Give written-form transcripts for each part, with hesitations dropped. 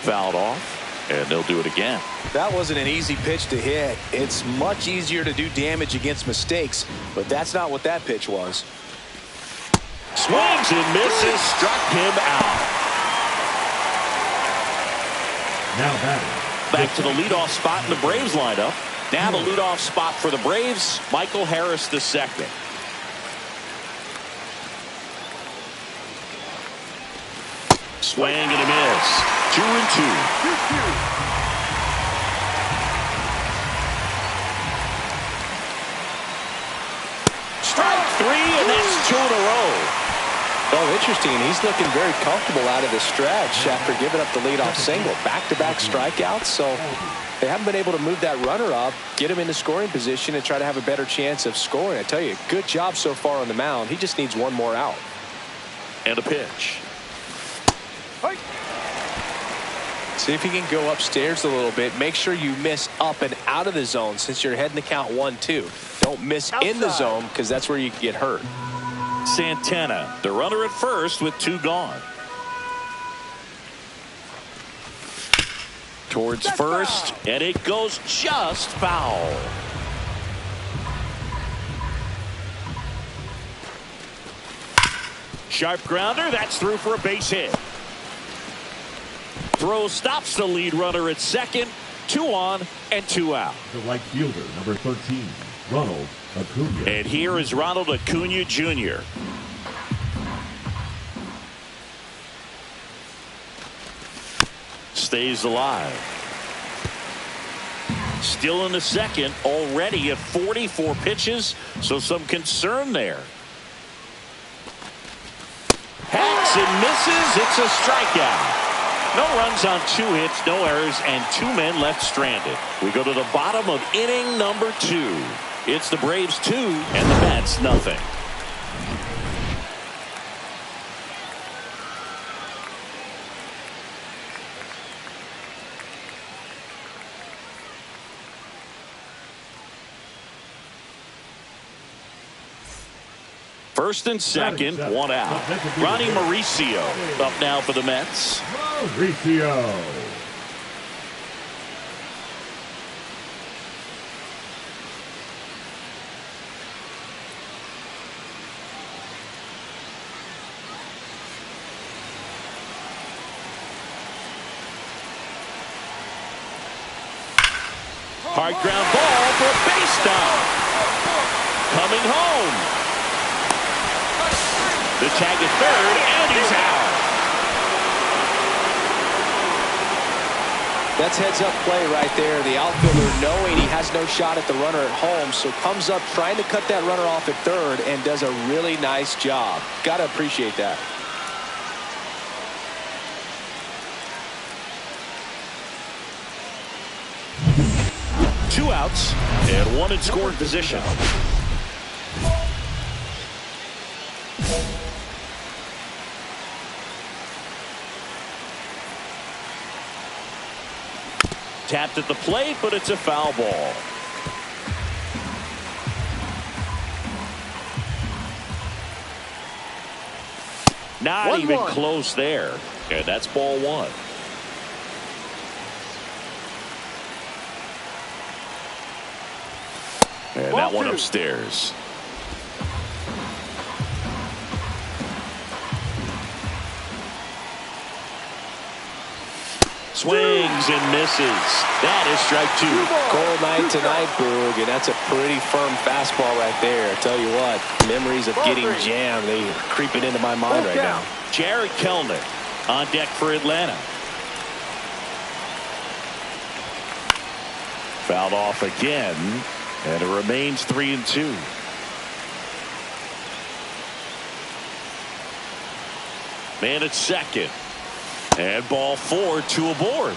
Fouled off, and they'll do it again. That wasn't an easy pitch to hit. It's much easier to do damage against mistakes, but that's not what that pitch was. Swings and misses, struck him out. Now batting. Back to the leadoff spot in the Braves lineup. Now the leadoff spot for the Braves, Michael Harris II. Swing and a miss. 2-2. Strike three, and that's 2 in a row. Oh, interesting. He's looking very comfortable out of the stretch after giving up the leadoff single. Back-to-back strikeouts, so they haven't been able to move that runner up, get him into scoring position, and try to have a better chance of scoring. I tell you, good job so far on the mound. He just needs one more out. And a pitch. See if he can go upstairs a little bit. Make sure you miss up and out of the zone since you're heading the count 1-2. Don't miss in the zone because that's where you get hurt. Santana, the runner at first with 2 gone. Towards first, and it goes just foul. Sharp grounder, that's through for a base hit. Throw stops the lead runner at second. 2 on and 2 out. The right fielder, number 13, Ronald Acuna. And here is Ronald Acuna Jr. Stays alive. Still in the second, already at 44 pitches, so some concern there. Hacks and misses. It's a strikeout. No runs on 2 hits, no errors, and 2 men left stranded. We go to the bottom of inning number 2. It's the Braves 2 and the Mets nothing. First and second, 1 out. Ronnie Mauricio up now for the Mets. Mauricio. Hard ground ball for a base stop. Coming home. The tag at third, and he's out. That's heads-up play right there. The outfielder knowing he has no shot at the runner at home, so comes up trying to cut that runner off at third and does a really nice job. Got to appreciate that. Two outs and 1 in scoring position. Tapped at the plate, but it's a foul ball. Not even close there. And that's ball 1. And that one upstairs. Swings and misses. That is strike 2. Cold night tonight, Boog, and that's a pretty firm fastball right there. I tell you what, memories of getting jammed, they are creeping into my mind right now. Jared Kelnick on deck for Atlanta. Fouled off again, and it remains 3-2. Man at second. And ball 4, 2 aboard.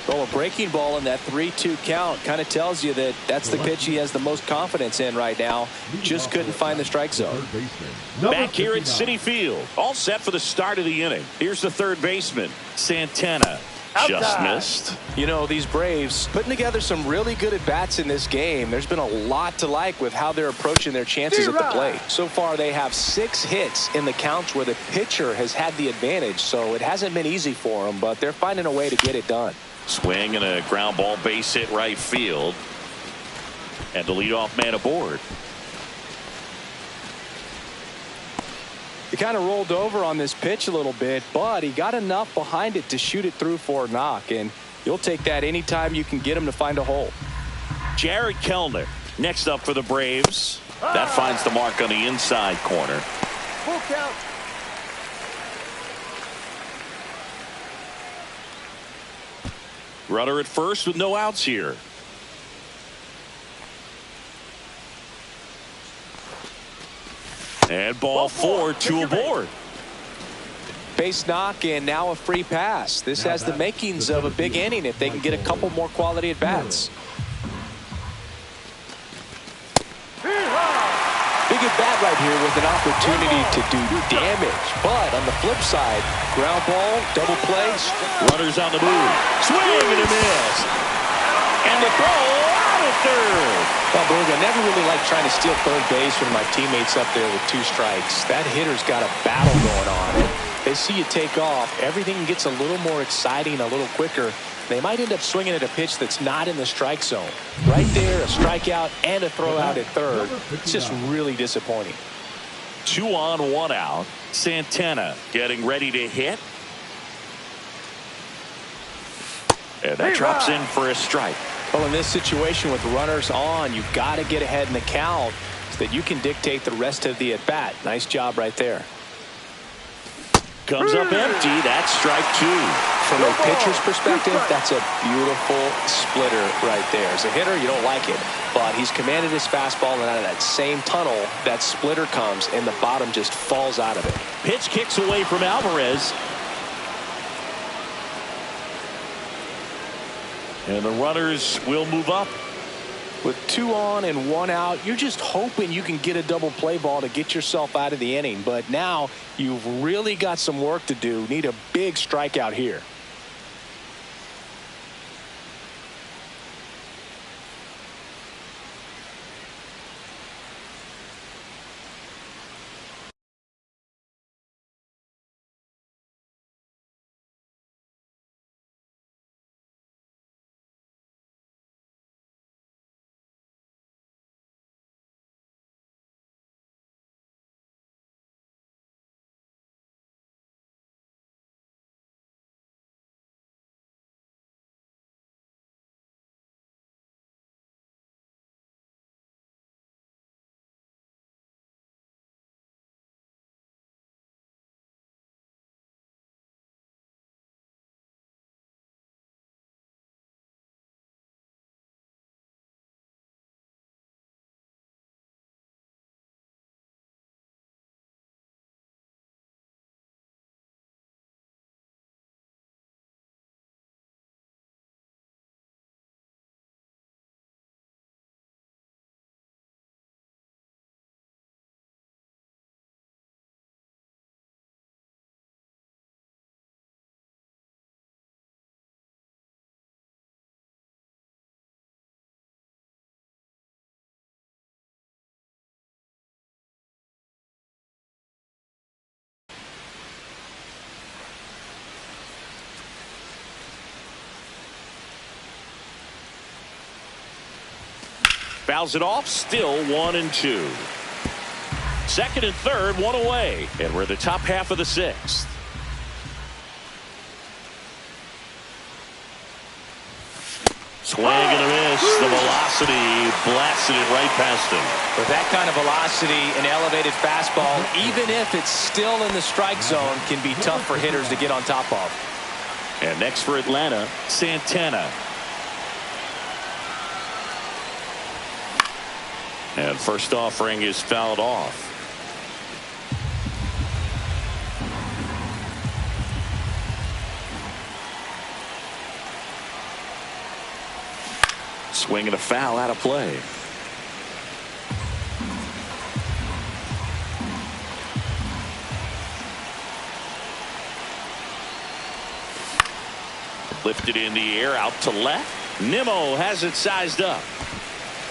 Well, a breaking ball in that 3-2 count kind of tells you that that's the pitch he has the most confidence in right now. Just couldn't find the strike zone. Back here at Citi Field, all set for the start of the inning. Here's the third baseman, Santana. Just missed. You know, these Braves putting together some really good at-bats in this game. There's been a lot to like with how they're approaching their chances at the plate. So far, they have 6 hits in the counts where the pitcher has had the advantage, so it hasn't been easy for them, but they're finding a way to get it done. Swing and a ground ball base hit right field. And the leadoff man aboard. He kind of rolled over on this pitch a little bit, but he got enough behind it to shoot it through for a knock, and you'll take that anytime you can get him to find a hole. Jared Kellner next up for the Braves. That finds the mark on the inside corner. Full count. Runner at first with no outs here. And ball 4, 2 aboard. Base knock and now a free pass. This has the makings of a big inning if they can get a couple more quality at bats. Big at bat right here with an opportunity to do damage. But on the flip side, ground ball, double play. Runners on the move. Swing and a miss. And the throw out at third. Well, Berg, I never really like trying to steal third base when my teammate's up there with 2 strikes. That hitter's got a battle going on. They see you take off. Everything gets a little more exciting, a little quicker. They might end up swinging at a pitch that's not in the strike zone. Right there, a strikeout and a throw out at third. It's just really disappointing. 2 on, 1 out. Santana getting ready to hit. And that drops in for a strike. Well, in this situation with runners on, you've got to get ahead in the count so that you can dictate the rest of the at-bat. Nice job right there. Comes up empty. That's strike 2. From a pitcher's perspective, that's a beautiful splitter right there. As a hitter, you don't like it, but he's commanded his fastball, and out of that same tunnel, that splitter comes, and the bottom just falls out of it. Pitch kicks away from Alvarez. And the runners will move up. With 2 on and 1 out, you're just hoping you can get a double play ball to get yourself out of the inning. But now you've really got some work to do. Need a big strikeout here. Fouls it off. Still 1 and 2. Second and third, 1 away. And we're in the top half of the 6th. Swing and a miss. The velocity blasted it right past him. With that kind of velocity, an elevated fastball, even if it's still in the strike zone, can be tough for hitters to get on top of. And next for Atlanta, Santana. And first offering is fouled off. Swing and a foul out of play. Lifted in the air out to left. Nimmo has it sized up.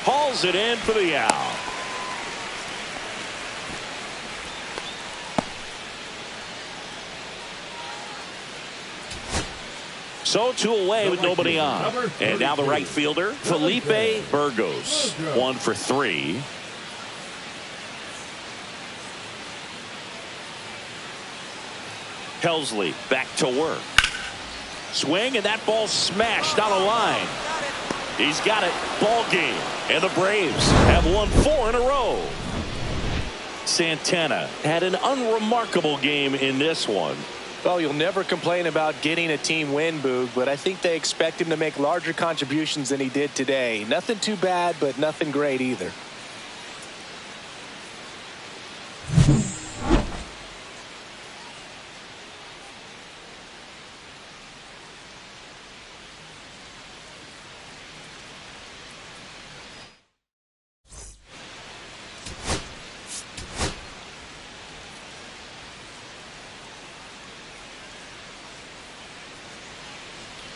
Hauls it in for the out. So 2 away with nobody on. And now the right fielder, Felipe Burgos. 1 for 3. Helsley back to work. Swing, and that ball smashed down the line. He's got it. Ball game. And the Braves have won 4 in a row. Santana had an unremarkable game in this one. Well, you'll never complain about getting a team win, Boog, but I think they expect him to make larger contributions than he did today. Nothing too bad, but nothing great either.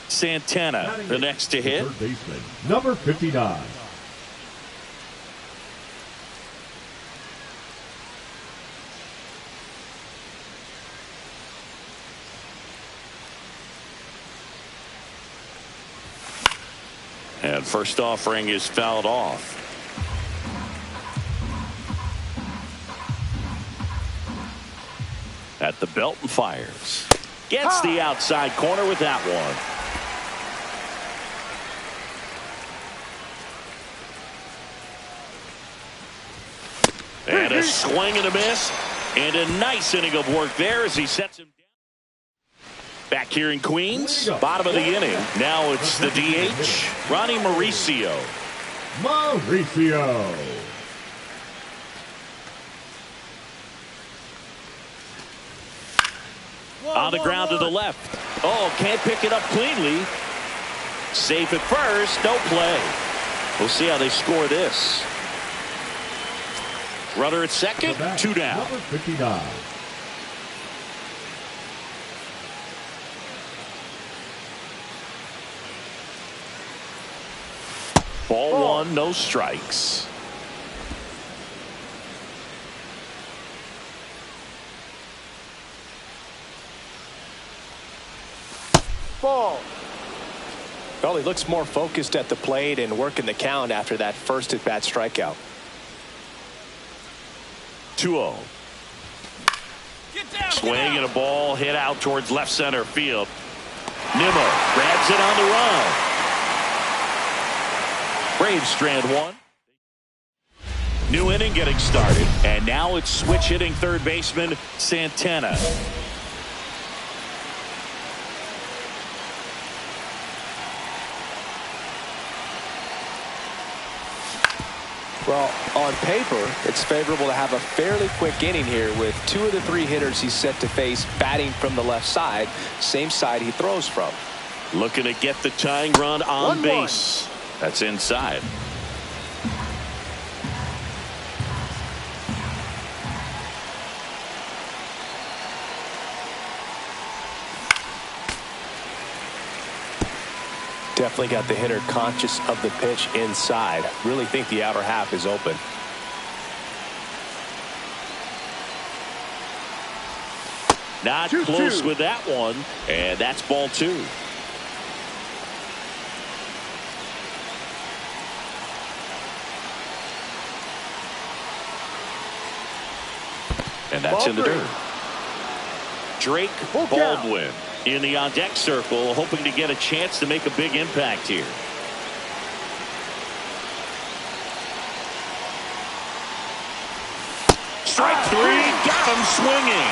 Santana, the next to hit. Third baseman, number 59. And first offering is fouled off. At the belt and fires. Gets the outside corner with that one. And a swing and a miss. And a nice inning of work there as he sets him down. Back here in Queens, bottom of the inning. Now it's the DH, Ronnie Mauricio. On the ground to the left. Oh, can't pick it up cleanly. Safe at first, no play. We'll see how they score this. Runner at second, 2 down. Number 59. Ball 1, no strikes. Ball. Well, he looks more focused at the plate and working the count after that first at-bat strikeout. 2-0. Swing and a ball hit out towards left center field. Nimmo grabs it on the run. Braves strand 1. New inning getting started. And now it's switch hitting third baseman Santana. Well, on paper, it's favorable to have a fairly quick inning here with 2 of the 3 hitters he's set to face batting from the left side, same side he throws from. Looking to get the tying run on base. That's inside. Definitely got the hitter conscious of the pitch inside. Really think the outer half is open. Not close with that one. And that's ball 2. And that's in the dirt. Drake Baldwin in the on-deck circle, hoping to get a chance to make a big impact here. Strike 3, got him swinging.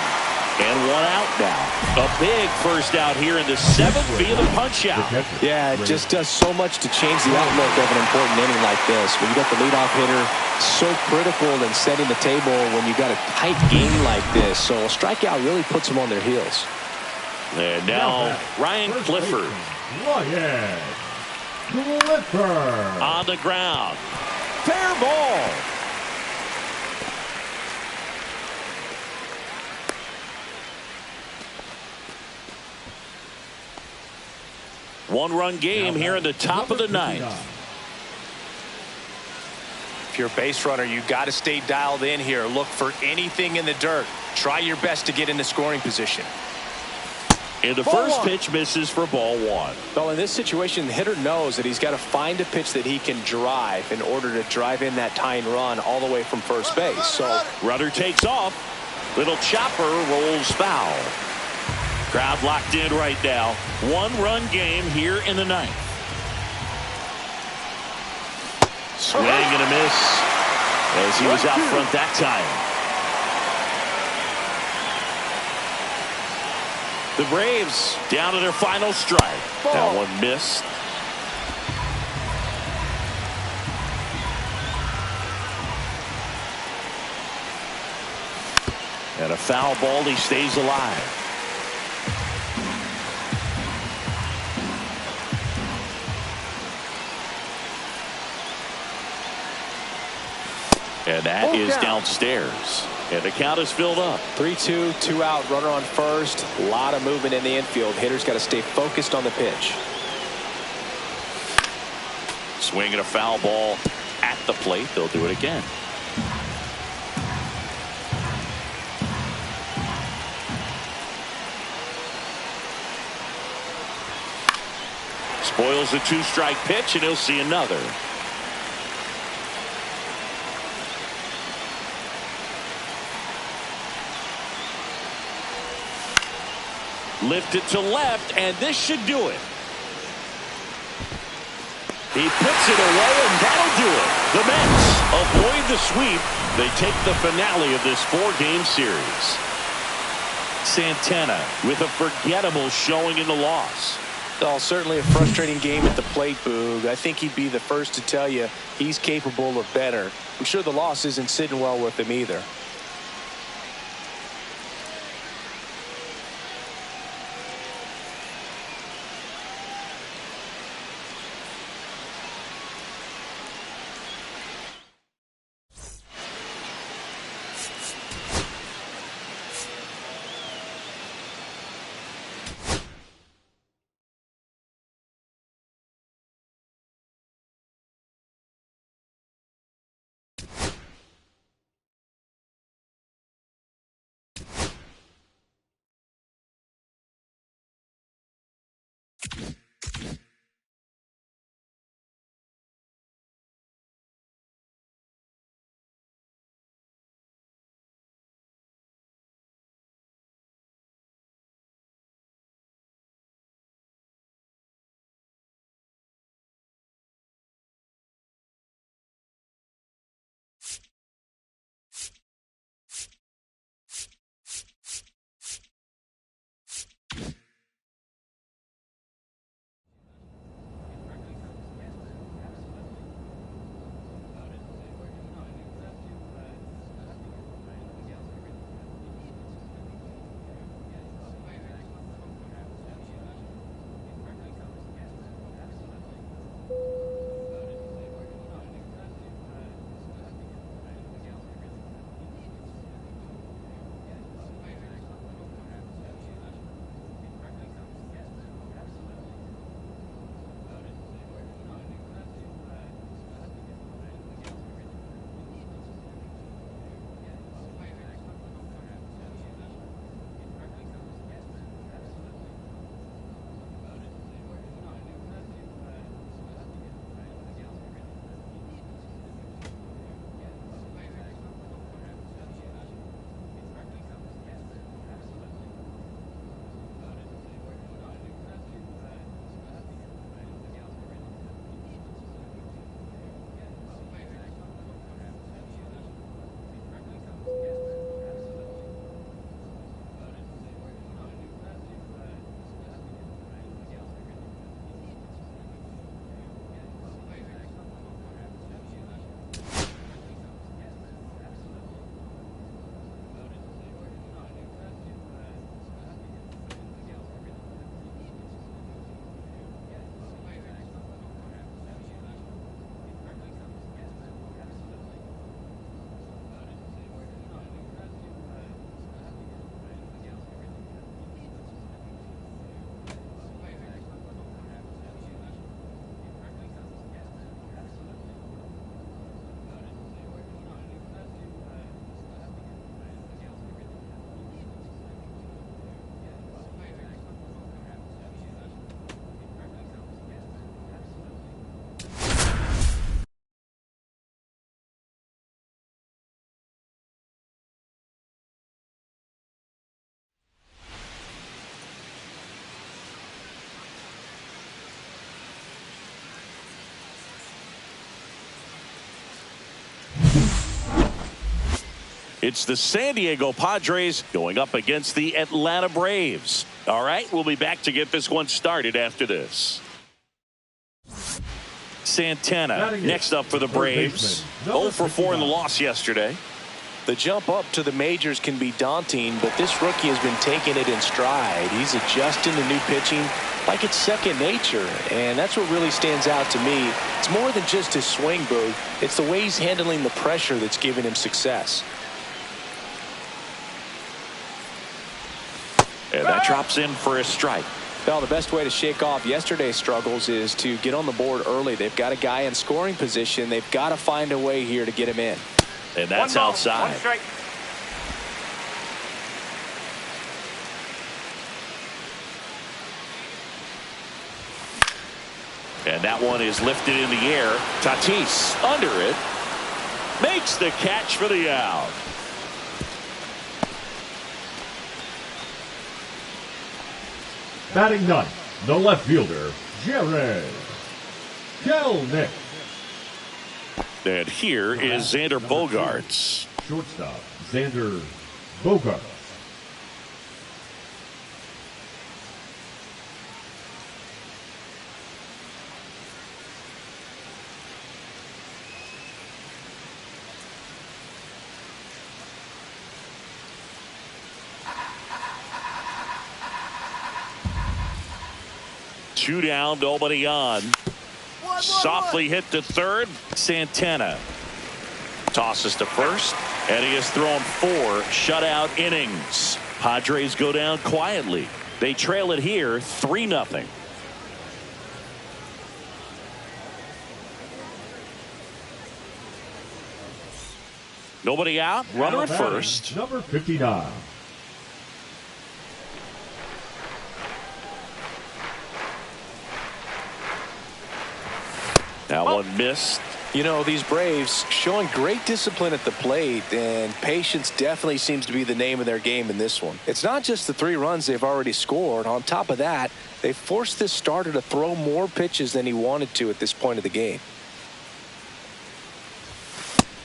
And 1 out now. A big first out here in the 7th via the punch out. Yeah, it just does so much to change the outlook of an important inning like this. When you got the leadoff hitter so critical in setting the table when you got a tight game like this. So a strikeout really puts them on their heels. And now Ryan Clifford. On the ground. Fair ball. One-run game here in the top of the ninth. If you're a base runner, you got to stay dialed in here. Look for anything in the dirt. Try your best to get into scoring position. And the first pitch misses for ball one. Well, in this situation, the hitter knows that he's got to find a pitch that he can drive in order to drive in that tying run all the way from first base. So runner takes off. Little chopper rolls foul. Crowd locked in right now. One-run game here in the ninth. Swing and a miss as he was out front that time. The Braves down to their final strike. That one missed. And a foul ball. He stays alive. And that is downstairs. And the count is filled up. 3-2, 2 out, runner on first. A lot of movement in the infield. Hitter's got to stay focused on the pitch. Swinging a foul ball at the plate. They'll do it again. Spoils the two-strike pitch, and he'll see another. Lift it to left, and this should do it. He puts it away, and that'll do it. The Mets avoid the sweep. They take the finale of this four-game series. Santana with a forgettable showing in the loss. Well, certainly a frustrating game at the plate, Boog. I think he'd be the first to tell you he's capable of better. I'm sure the loss isn't sitting well with him either. It's the San Diego Padres going up against the Atlanta Braves. All right, we'll be back to get this one started after this. Santana next up for the Braves. 0 for 4 in the loss yesterday. The jump up to the majors can be daunting, but this rookie has been taking it in stride. He's adjusting to new pitching like it's second nature, and that's what really stands out to me. It's more than just his swing, Boog. It's the way he's handling the pressure that's giving him success. And that drops in for a strike. Well, the best way to shake off yesterday's struggles is to get on the board early. They've got a guy in scoring position. They've got to find a way here to get him in. And that's outside. One strike. And that one is lifted in the air. Tatis under it. Makes the catch for the out. Batting ninth, the left fielder, Jared Kelnick. And here is Xander Bogaerts. Shortstop, Xander Bogaerts. Two down, nobody on. Softly hit to third. Santana tosses to first, and he has thrown 4 shutout innings. Padres go down quietly. They trail it here 3-0. Nobody out. Runner at first. Number 59. That one missed. You know, these Braves showing great discipline at the plate, and patience definitely seems to be the name of their game in this one. It's not just the 3 runs they've already scored. On top of that, they forced this starter to throw more pitches than he wanted to at this point of the game.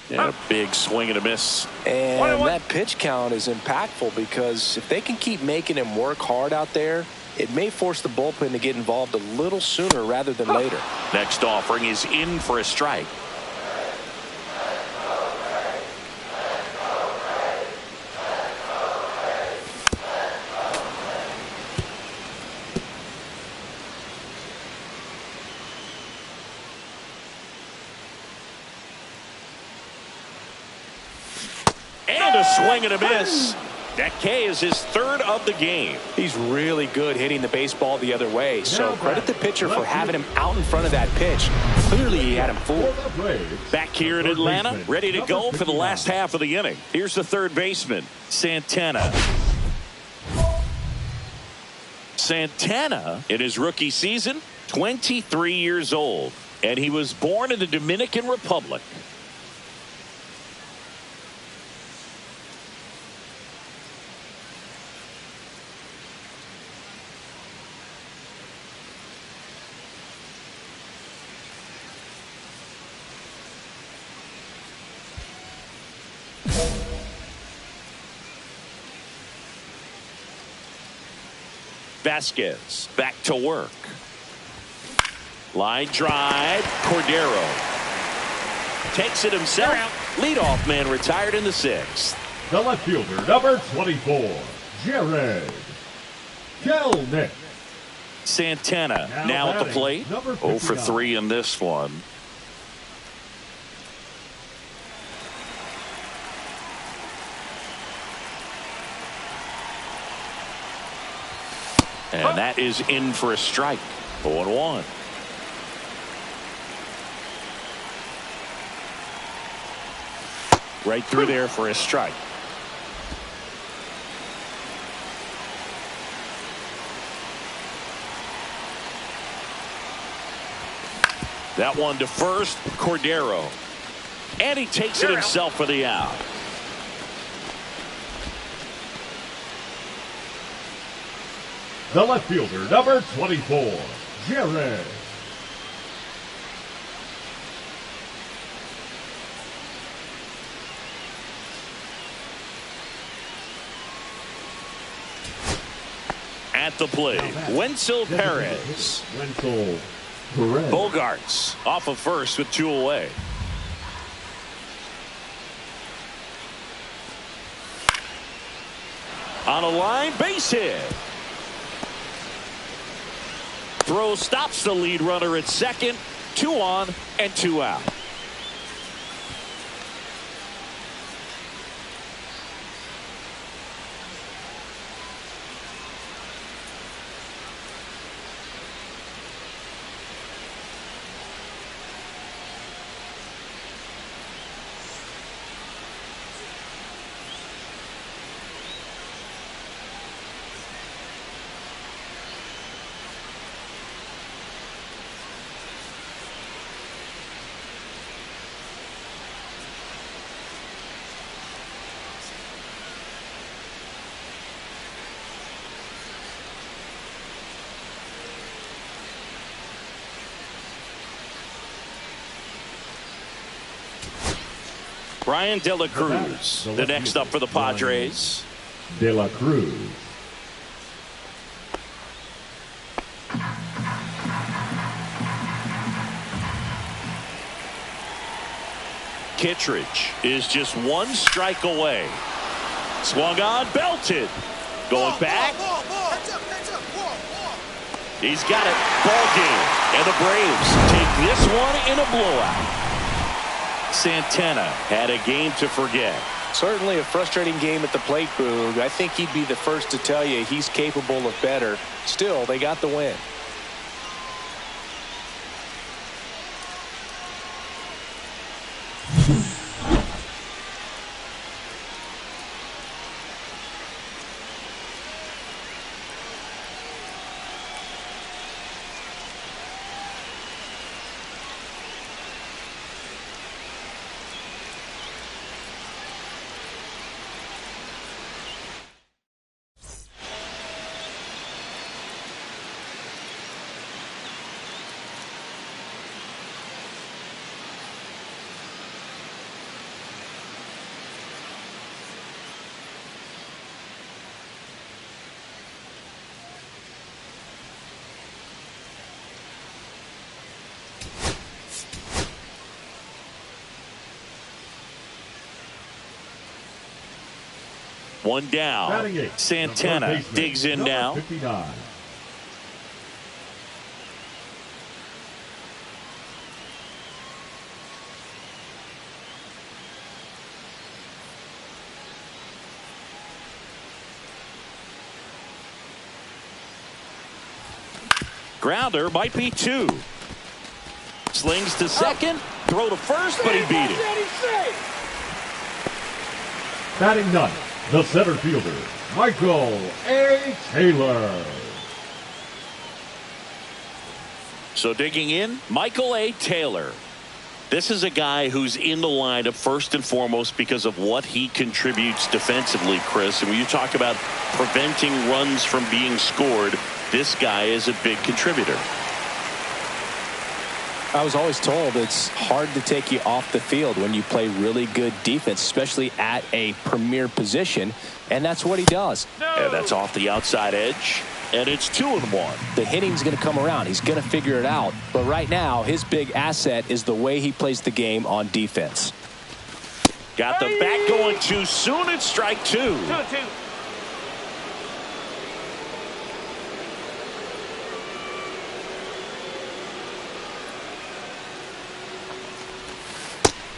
And a big swing and a miss. And that pitch count is impactful because if they can keep making him work hard out there, it may force the bullpen to get involved a little sooner rather than later. Next offering is in for a strike. And a swing and a miss. That K is his 3rd of the game. He's really good hitting the baseball the other way, so credit the pitcher for having him out in front of that pitch. Clearly he had him fooled. Back here in Atlanta, ready to go for the last half of the inning. Here's the third baseman, Santana. Santana, in his rookie season, 23 years old, and he was born in the Dominican Republic. Vasquez back to work. Line drive. Cordero takes it himself. Leadoff man retired in the 6th. The left fielder, number 24, Jared Kelnick. Santana now at the plate. 0 for 3 in this one. And that is in for a strike. 0-1. Right through there for a strike. That one to first, Cordero. And he takes it himself for the out. The left fielder, number 24, Jared. At the plate, Wenzel Perez. Wenzel Perez. Bogarts off of first with 2 away. On a line, base hit. Throw stops the lead runner at second. 2 on and 2 out. Brian De La Cruz, the next up for the Padres. De La Cruz. Kittredge is just 1 strike away. Swung on, belted. Going back. He's got it. Ball game. And the Braves take this one in a blowout. Santana had a game to forget. Certainly a frustrating game at the plate, Boog. I think he'd be the first to tell you he's capable of better. Still, they got the win. One down. Santana digs in now. 59. Grounder might be 2. Slings to second. Throw to first, but he beat it. Batting ninth, the center fielder, Michael A. Taylor. So digging in, Michael A. Taylor. This is a guy who's in the lineup first and foremost because of what he contributes defensively, Chris. And when you talk about preventing runs from being scored, this guy is a big contributor. I was always told it's hard to take you off the field when you play really good defense, especially at a premier position, and that's what he does. And that's off the outside edge, and it's 2-1. The hitting's going to come around. He's going to figure it out. But right now, his big asset is the way he plays the game on defense. Got the bat going too soon. It's strike 2. 2-2.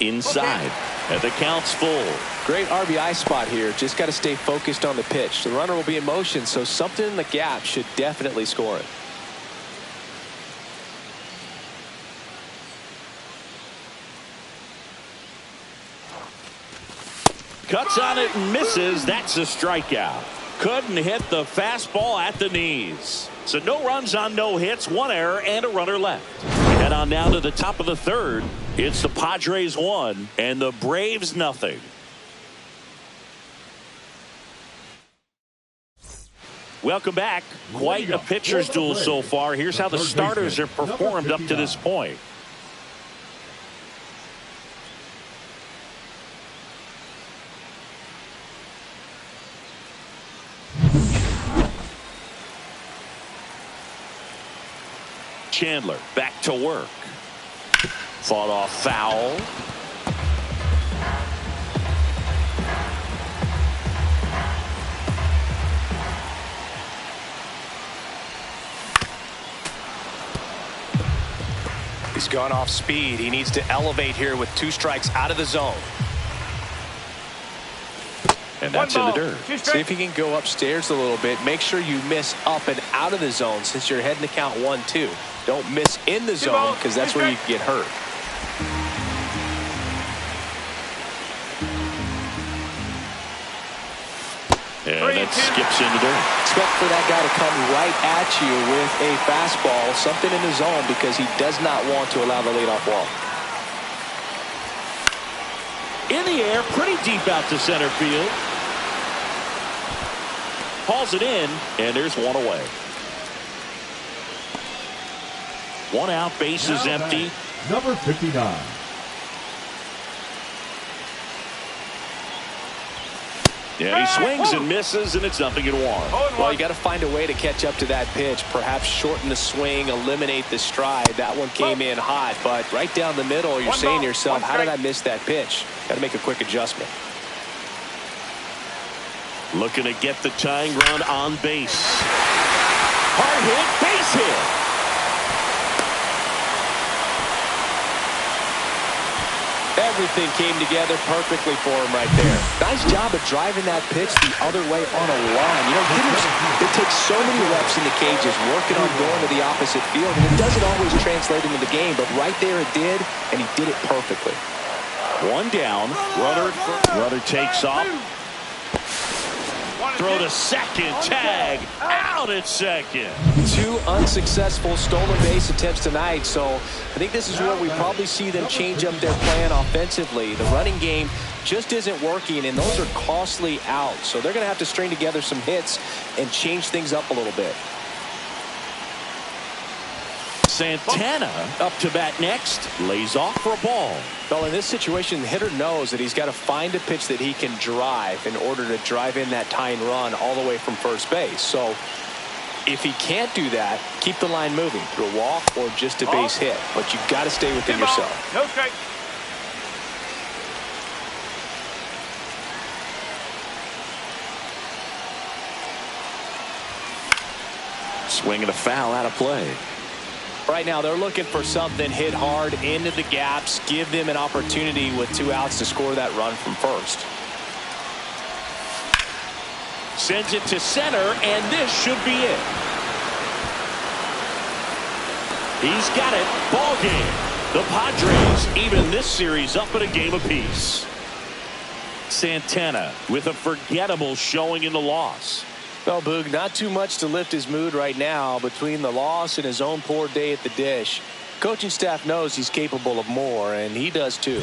Inside, and the count's full. Great RBI spot here. Just got to stay focused on the pitch. The runner will be in motion, so something in the gap should definitely score it. Cuts on it and misses. That's a strikeout. Couldn't hit the fastball at the knees. So no runs on no hits, 1 error, and a runner left. Head on now to the top of the third. It's the Padres 1 and the Braves nothing. Welcome back. Quite a pitcher's duel so far. Here's how the starters have performed up to this point. Chandler back to work. Fought off foul. He's gone off speed. He needs to elevate here with 2 strikes out of the zone. And that's in the dirt. See if he can go upstairs a little bit. Make sure you miss up and out of the zone since you're heading to count 1-2. Don't miss in the zone because that's where you can get hurt. And it skips into dirt. Expect for that guy to come right at you with a fastball, something in the zone, because he does not want to allow the leadoff walk. In the air, pretty deep out to center field. Hauls it in, and there's one away. 1 out, base is empty. Number 59. Yeah, he swings and misses, and it's 0-1. Well, you got to find a way to catch up to that pitch. Perhaps shorten the swing, eliminate the stride. That one came in hot, but right down the middle, you're saying to yourself, how did I miss that pitch? Got to make a quick adjustment. Looking to get the tying run on base. Hard hit, base hit. Everything came together perfectly for him right there. Nice job of driving that pitch the other way on a line. You know, hitters, it takes so many reps in the cages working on going to the opposite field, and it doesn't always translate into the game, but right there it did, and he did it perfectly. 1 down. Runner takes off. Throw to second. Tag. Out at second. 2 unsuccessful stolen base attempts tonight, so I think this is where we probably see them change up their plan offensively. The running game just isn't working, and those are costly outs, so they're going to have to string together some hits and change things up a little bit. Santana up to bat next. Lays off for a ball. Well, in this situation, the hitter knows that he's got to find a pitch that he can drive in order to drive in that tying run all the way from first base. So if he can't do that, keep the line moving through a walk or just a base hit. But you've got to stay within yourself. Okay. Swinging a foul out of play. Right now, they're looking for something hit hard into the gaps, give them an opportunity with 2 outs to score that run from first. Sends it to center, and this should be it. He's got it. Ball game. The Padres even this series up at a game apiece. Santana with a forgettable showing in the loss. Well, Boog, not too much to lift his mood right now between the loss and his own poor day at the dish. Coaching staff knows he's capable of more, and he does too.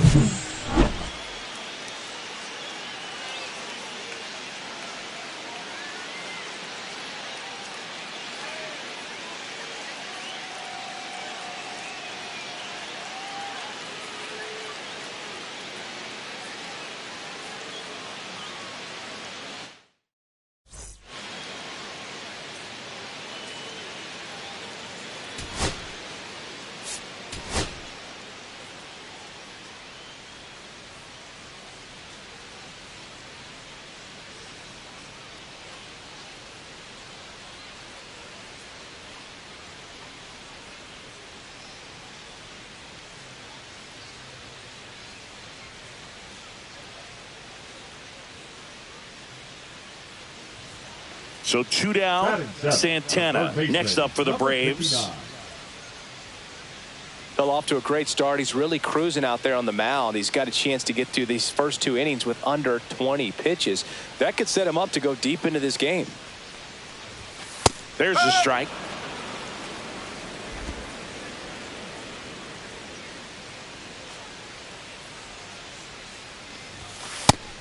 So 2 down. Santana next up for the Braves. Fell off to a great start. He's really cruising out there on the mound. He's got a chance to get through these first 2 innings with under 20 pitches. That could set him up to go deep into this game. There's the strike.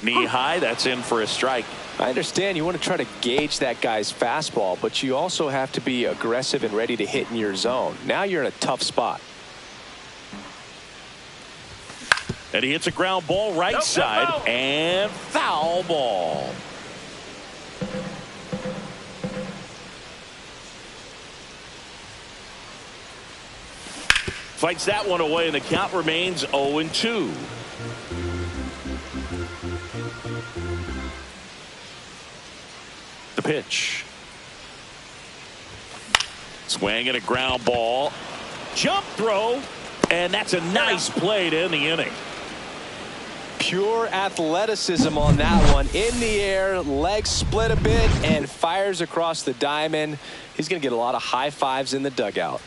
Knee high, that's in for a strike. I understand you want to try to gauge that guy's fastball, but you also have to be aggressive and ready to hit in your zone. Now you're in a tough spot. And he hits a ground ball right side and foul ball. Fights that one away, and the count remains 0-2. The pitch. Swing and a ground ball. Jump throw. And that's a nice play to end the inning. Pure athleticism on that one. In the air, legs split a bit, and fires across the diamond. He's going to get a lot of high fives in the dugout.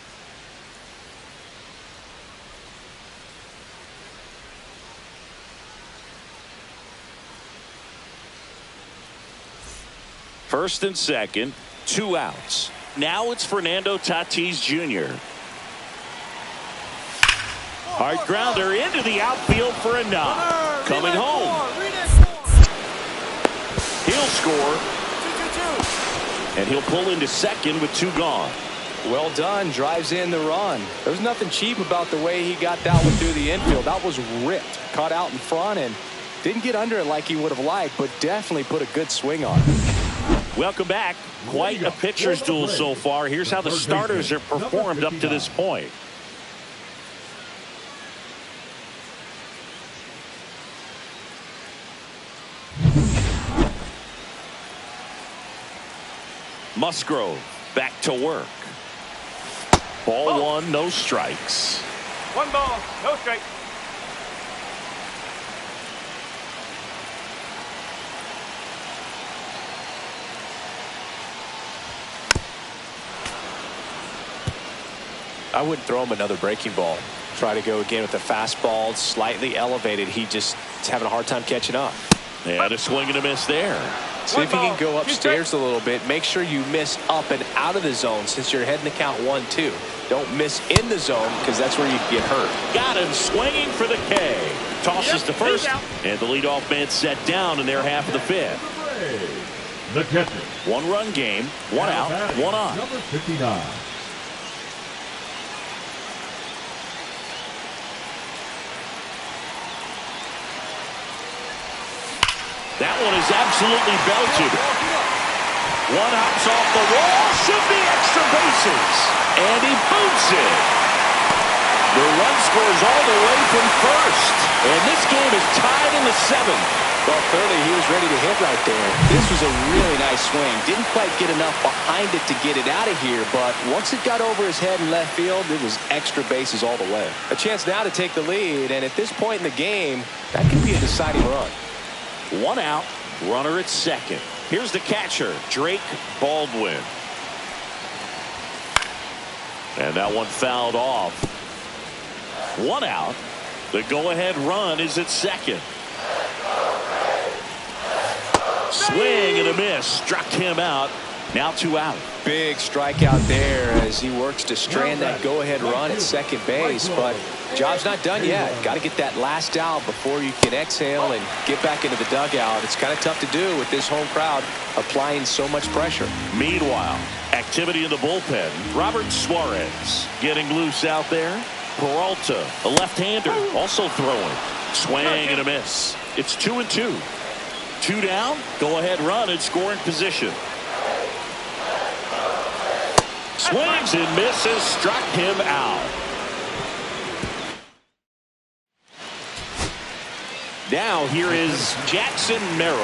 First and second, 2 outs. Now it's Fernando Tatis Jr. Hard grounder into the outfield for a knock. Coming home. He'll score. And he'll pull into second with 2 gone. Well done. Drives in the run. There was nothing cheap about the way he got that one through the infield. That was ripped. Caught out in front and didn't get under it like he would have liked, but definitely put a good swing on it. Welcome back. Quite a pitcher's duel so far. Here's how the starters have performed up to this point. Musgrove back to work. Ball 1, no strikes. 1 ball, no strike. I wouldn't throw him another breaking ball. Try to go again with the fastball, slightly elevated. He just is having a hard time catching up. And a swing and a miss there. See if you can go upstairs a little bit. Make sure you miss up and out of the zone since you're heading to count 1-2. Don't miss in the zone because that's where you get hurt. Got him swinging for the K. Tosses to first. And the leadoff man set down in their half of the 5th. The catcher. 1-run game. 1 out. 1 on. Number 59. That one is absolutely belted. 1 hops off the wall. Should be extra bases. And he boots it. The run scores all the way from first. And this game is tied in the 7th. Well, clearly he was ready to hit right there. This was a really nice swing. Didn't quite get enough behind it to get it out of here, but once it got over his head in left field, it was extra bases all the way. A chance now to take the lead, and at this point in the game, that could be a deciding run. 1 out, runner at second. Here's the catcher, Drake Baldwin. And that one fouled off. 1 out. The go-ahead run is at second. Swing and a miss. Struck him out. Now 2 out. Big strikeout there as he works to strand that go-ahead run at second base, but job's not done yet. Got to get that last out before you can exhale and get back into the dugout. It's kind of tough to do with this home crowd applying so much pressure. Meanwhile, activity in the bullpen. Robert Suarez getting loose out there. Peralta, a left-hander, also throwing. Swing and a miss. It's 2-2. 2 down. Go-ahead run in scoring position. Swings and misses. Struck him out. Now here is Jackson Merrill.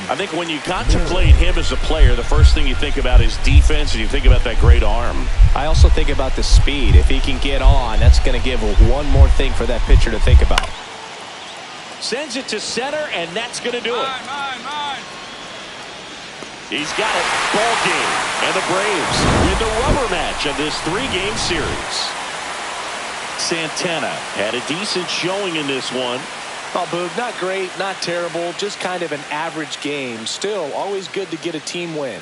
I think when you contemplate him as a player, the first thing you think about is defense, and you think about that great arm. I also think about the speed. If he can get on, that's going to give one more thing for that pitcher to think about. Sends it to center, and that's going to do it. He's got it. Ball game. And the Braves win the rubber match of this 3-game series. Santana had a decent showing in this one. Oh, Boog, not great, not terrible, just kind of an average game. Still, always good to get a team win.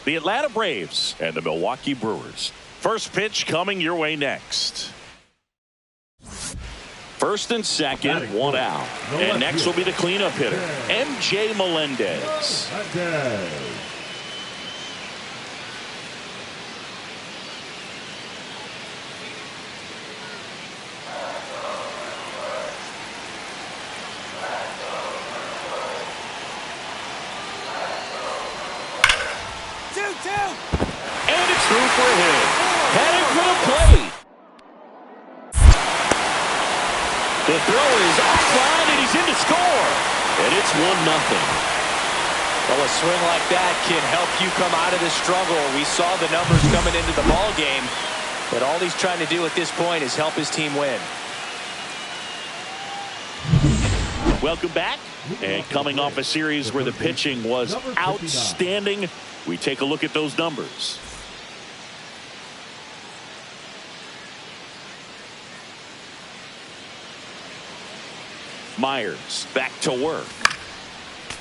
The Atlanta Braves and the Milwaukee Brewers. First pitch coming your way next. First and second, one out. And next will be the cleanup hitter, MJ Melendez. 2-2. And it's through for a hit. Heading for the plate. The throw is offline, and he's in to score. And it's 1-0. Well, a swing like that can help you come out of this struggle. We saw the numbers coming into the ball game, but all he's trying to do at this point is help his team win. Welcome back. And coming off a series where the pitching was outstanding, we take a look at those numbers. Myers back to work.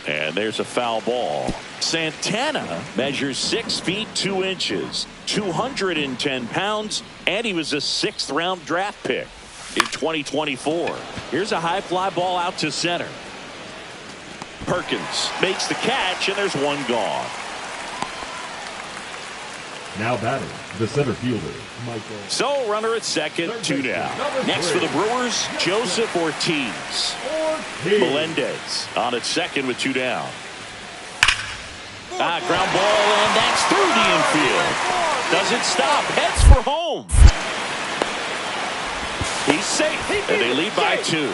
And there's a foul ball. Santana measures 6 feet 2 inches, 210 pounds, and he was a 6th round draft pick in 2024. Here's a high fly ball out to center. Perkins makes the catch, and there's one gone. Now batting, the center fielder, Michael. So runner at second, 2 down. Next for the Brewers, Joseph Ortiz. Melendez on at second with 2 down. Ground ball, and that's through the infield. Doesn't stop, heads for home. He's safe, and they lead by 2.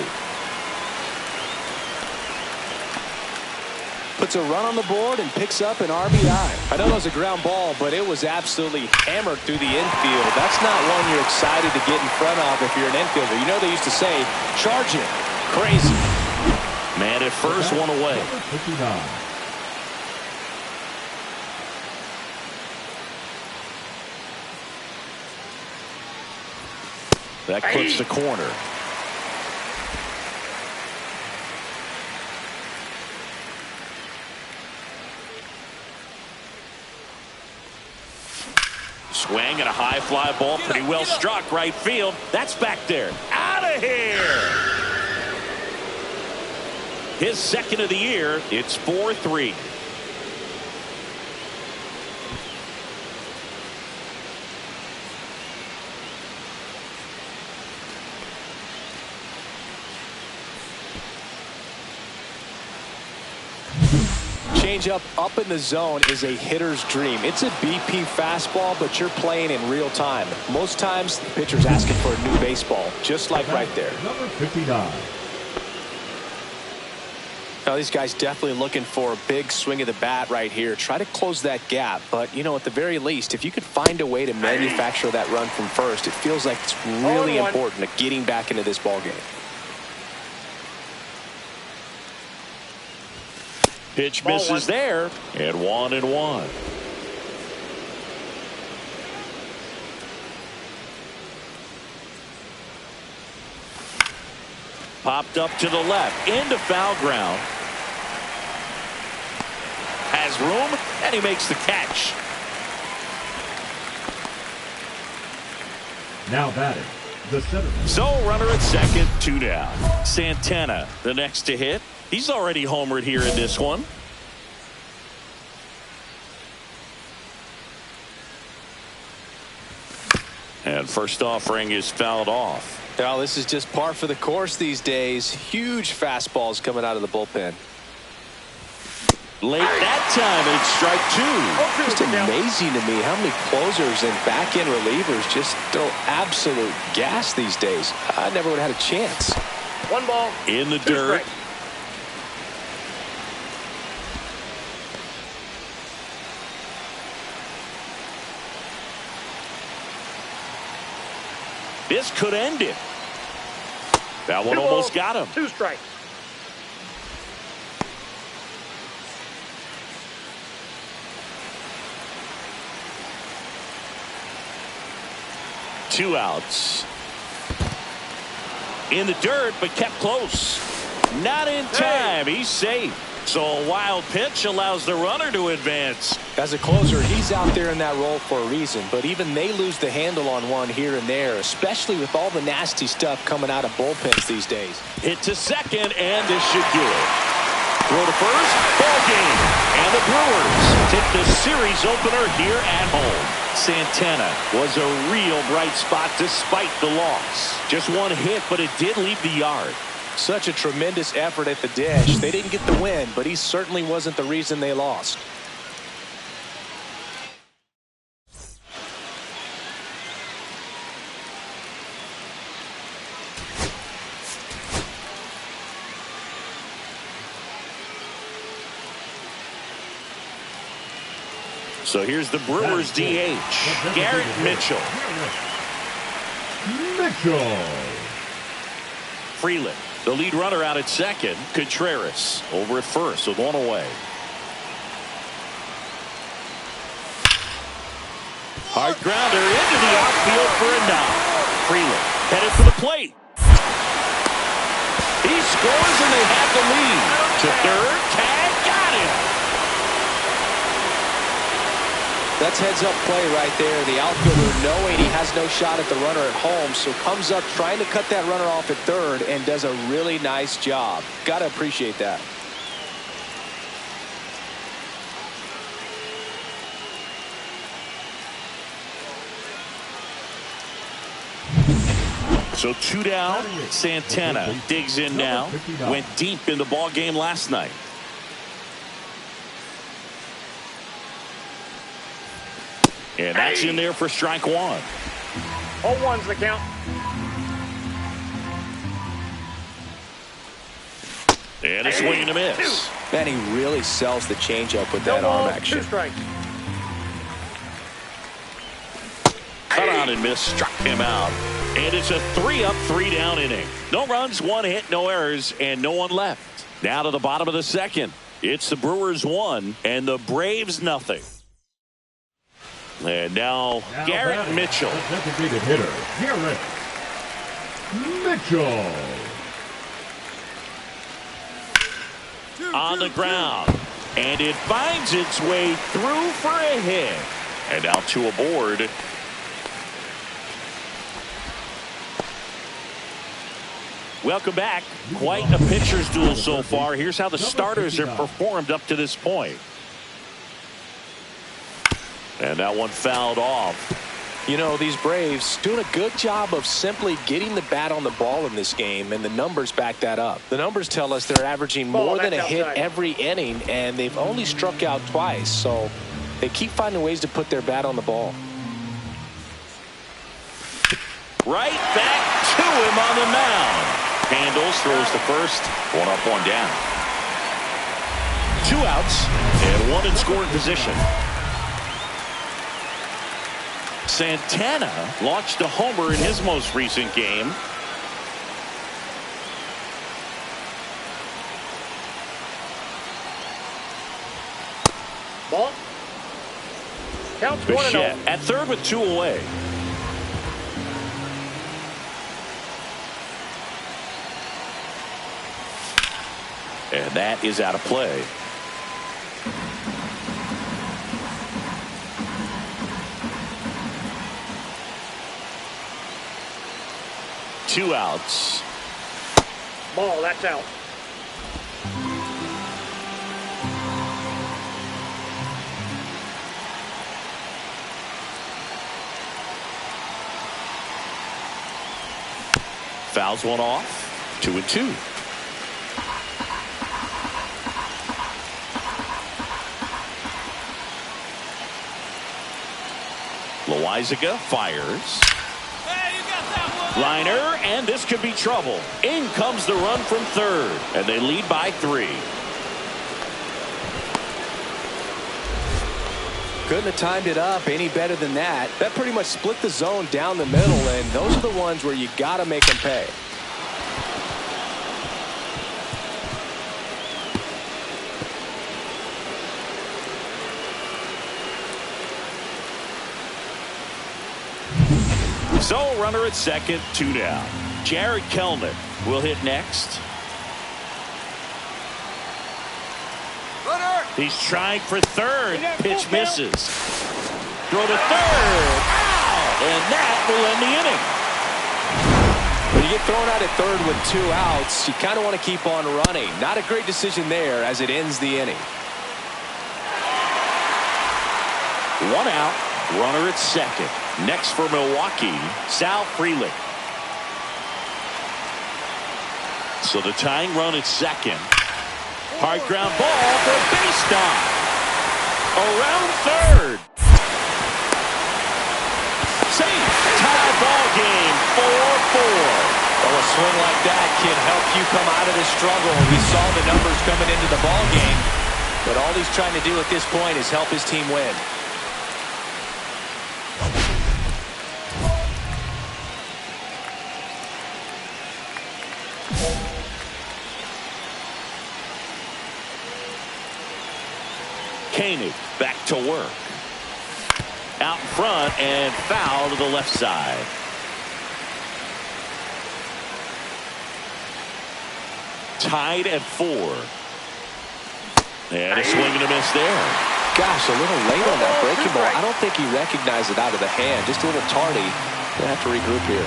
Puts a run on the board and picks up an RBI. I know it was a ground ball, but it was absolutely hammered through the infield. That's not one you're excited to get in front of if you're an infielder. You know they used to say, charge it. Crazy. Man at first, one away. 59. That clips the corner. Swing and a high fly ball, pretty well struck right field. That's back there. Out of here. His second of the year. It's 4-3. Changeup up in the zone is a hitter's dream. It's a BP fastball, but you're playing in real time. Most times, the pitcher's asking for a new baseball, just like right there. Number 59. Now, these guys definitely looking for a big swing of the bat right here. Try to close that gap, but, you know, at the very least, if you could find a way to manufacture that run from first, it feels like it's really important to getting back into this ball game. Pitch misses there, and 1-1. Popped up to the left, into foul ground. Has room, and he makes the catch. Now batting, the center. So runner at second, 2 down. Santana, the next to hit. He's already homered here in this one. And first offering is fouled off. Now, this is just par for the course these days. Huge fastballs coming out of the bullpen. Late that time, and it's strike 2. Just amazing to me how many closers and back-end relievers just throw absolute gas these days. I never would have had a chance. 1 ball. In the 2 dirt. strikes. This could end it. That one 2 almost balls, got him. 2 strikes. Two outs. In the dirt, but kept close. Not in time. He's safe. So a wild pitch allows the runner to advance. As a closer, he's out there in that role for a reason, but even they lose the handle on one here and there, especially with all the nasty stuff coming out of bullpens these days. Hit to second, and this should do it. Throw to first, ball game. And the Brewers take the series opener here at home. Santana was a real bright spot despite the loss. Just one hit, but it did leave the yard. Such a tremendous effort at the dish. They didn't get the win, but he certainly wasn't the reason they lost. So here's the Brewers DH, Garrett Mitchell. Freeland, the lead runner out at second. Contreras over at first with one away. Hard grounder into the outfield for a knock. Freeland headed for the plate. He scores and they have the lead. To third, tag, got him. That's heads-up play right there. The outfielder knowing he has no shot at the runner at home, so comes up trying to cut that runner off at third and does a really nice job. Got to appreciate that. So 2 down. Santana digs in now. Went deep in the ball game last night. And that's in there for strike one. 0-1's the count. And a swing and a miss. Man, he really sells the changeup with that arm action. 2 strikes. Cut on and miss, struck him out. And it's a 3-up, 3-down inning. No runs, 1 hit, no errors, and no one left. Now to the bottom of the second. It's the Brewers 1 and the Braves nothing. And now Garrett Mitchell. Designated hitter, Garrett Mitchell. On the ground. And it finds its way through for a hit. And now 2 aboard. Welcome back. Quite a pitcher's duel so far. Here's how the starters have performed up to this point. And that one fouled off. You know, these Braves doing a good job of simply getting the bat on the ball in this game, and the numbers back that up. The numbers tell us they're averaging more than a hit every inning, and they've only struck out twice, so they keep finding ways to put their bat on the ball. Right back to him on the mound. Handles, throws to first. 1 up, 1 down. 2 outs and 1 in scoring position. Santana launched a homer in his most recent game. Ball. Counts 1-0. Bichette at third with 2 away. And that is out of play. Two outs. Ball, that's out. Fouls one off. 2-2. Loizaga fires. Liner, and this could be trouble. In comes the run from third, and they lead by 3. Couldn't have timed it up any better than that. That pretty much split the zone down the middle, and those are the ones where you got to make them pay. So, runner at second, 2 down. Jared Kelnick will hit next. He's trying for third. Pitch misses. Throw to third. Out! And that will end the inning. When you get thrown out at third with 2 outs, you kind of want to keep on running. Not a great decision there as it ends the inning. 1 out. Runner at second. Next for Milwaukee, Sal Frelick. So the tying run at second. Hard ground ball for a base knock. Around third. Safe. Tie ball game. 4-4. Well, a swing like that can help you come out of the struggle. We saw the numbers coming into the ball game, but all he's trying to do at this point is help his team win. Koenig back to work. Out front and foul to the left side. Tied at 4. And a swing and a miss there. Gosh, a little late on that breaking ball. I don't think he recognized it out of the hand. Just a little tardy. Gonna have to regroup here.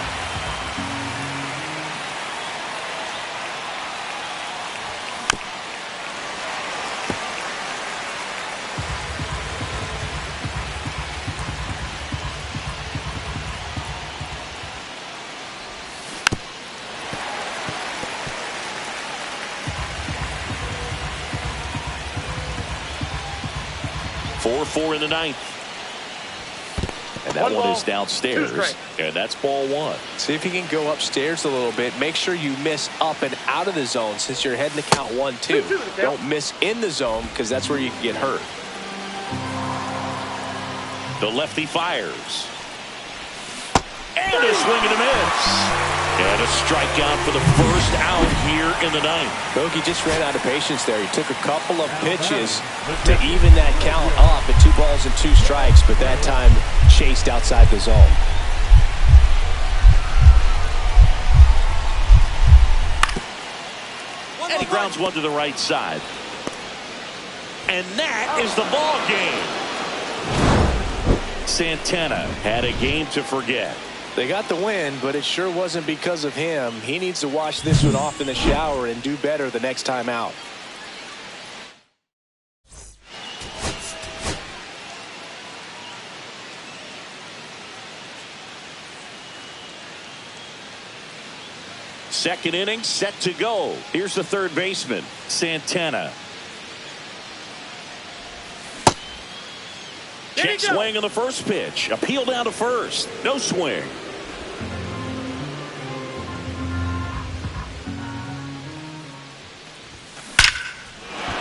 Four in the 9th. And that one is downstairs. And that's ball 1. See if you can go upstairs a little bit. Make sure you miss up and out of the zone since you're heading to count 1-2. Don't miss in the zone because that's where you can get hurt. The lefty fires. And a swing and a miss. And a strikeout for the first out here in the 9th. Bogey just ran out of patience there. He took a couple of pitches to even that count up at 2 balls and 2 strikes, but that time chased outside the zone. And he grounds one to the right side. And that is the ball game. Santana had a game to forget. They got the win, but it sure wasn't because of him. He needs to wash this one off in the shower and do better the next time out. Second inning set to go. Here's the third baseman, Santana. Check swing on the first pitch. Appeal down to first. No swing.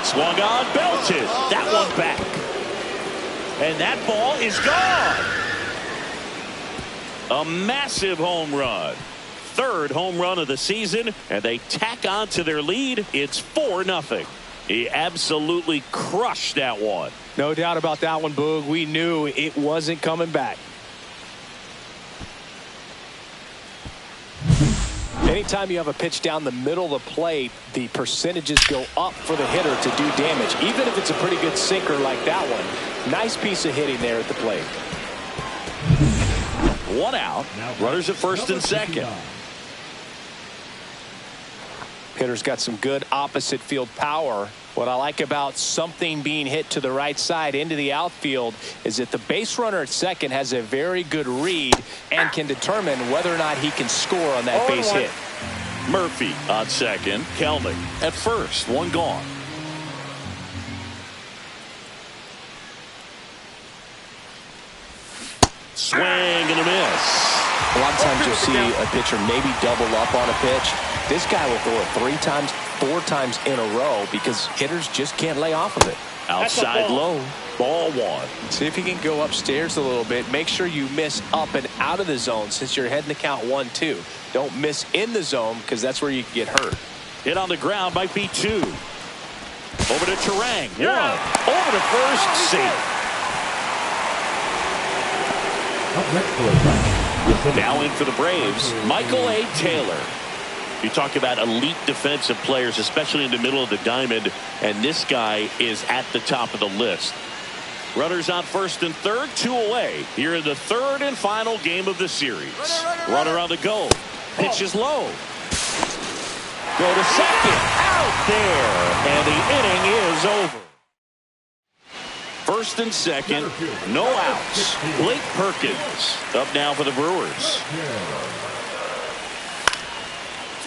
Swung on, belted. That one back. And that ball is gone. A massive home run. Third home run of the season, and they tack on to their lead. It's 4-0. He absolutely crushed that one. No doubt about that one, Boog. We knew it wasn't coming back. Anytime you have a pitch down the middle of the plate, the percentages go up for the hitter to do damage, even if it's a pretty good sinker like that one. Nice piece of hitting there at the plate. 1 out. Runners at first and second. Hitter's got some good opposite field power. What I like about something being hit to the right side into the outfield is that the base runner at second has a very good read and can determine whether or not he can score on that base hit. Murphy on second. Kelnick at first. One gone. Swing and a miss. A lot of times you'll see a pitcher maybe double up on a pitch. This guy will throw it 3 times, 4 times in a row because hitters just can't lay off of it. Outside low. Ball 1. See if you can go upstairs a little bit. Make sure you miss up and out of the zone since you're heading to count 1-2. Don't miss in the zone because that's where you can get hurt. Hit on the ground might be 2. Over to Terang. 1. Over to first. Safe. Up next for a Now in for the Braves, Michael A. Taylor. You talk about elite defensive players, especially in the middle of the diamond, and this guy is at the top of the list. Runners on first and third, 2 away. Here in the third and final game of the series. Runner on the go. Pitch is low. Go to second. Out there. And the inning is over. First and second, no outs. Blake Perkins up now for the Brewers.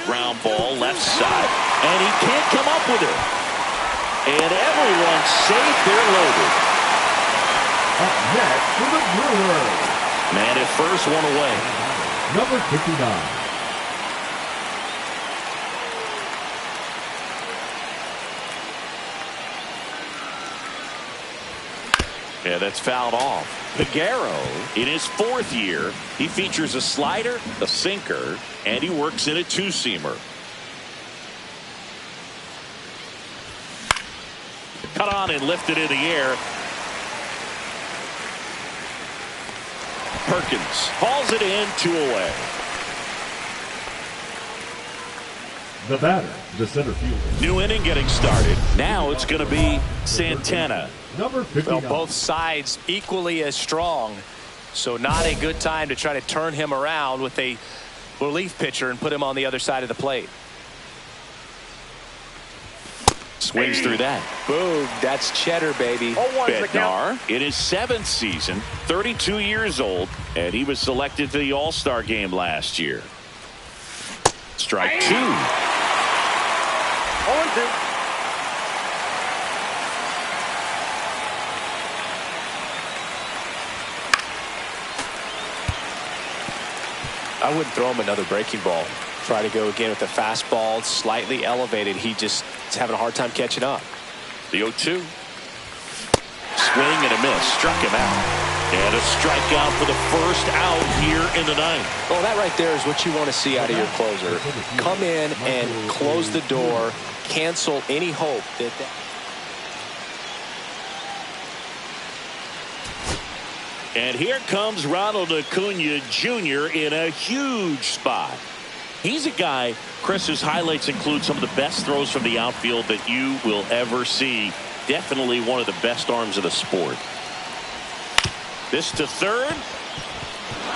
Ground ball left side. And he can't come up with it. And everyone's safe. They're loaded. Up next for the Brewers. Man at first, 1 away. Number 59. Yeah, that's fouled off. Pagero, in his 4th year, he features a slider, a sinker, and he works in a 2-seamer. Cut on and lifted in the air. Perkins hauls it in, 2 away. The batter, the center fielder. New inning getting started. Now it's going to be Santana. Number 59. Well, both sides equally as strong, so not a good time to try to turn him around with a relief pitcher and put him on the other side of the plate. Swings through that. Boom, that's cheddar, baby. 0-1's the count. Bednar in his 7th season, 32 years old, and he was selected to the All-Star game last year. Strike 2. 0-2. I wouldn't throw him another breaking ball. Try to go again with the fastball, slightly elevated. He just is having a hard time catching up. The 0-2. Swing and a miss. Struck him out. And a strikeout for the first out here in the 9th. Well, that right there is what you want to see out of your closer. Come in and close the door, cancel any hope that And here comes Ronald Acuna Jr. in a huge spot. He's a guy, Chris, whose highlights include some of the best throws from the outfield that you will ever see. Definitely one of the best arms of the sport. This to third.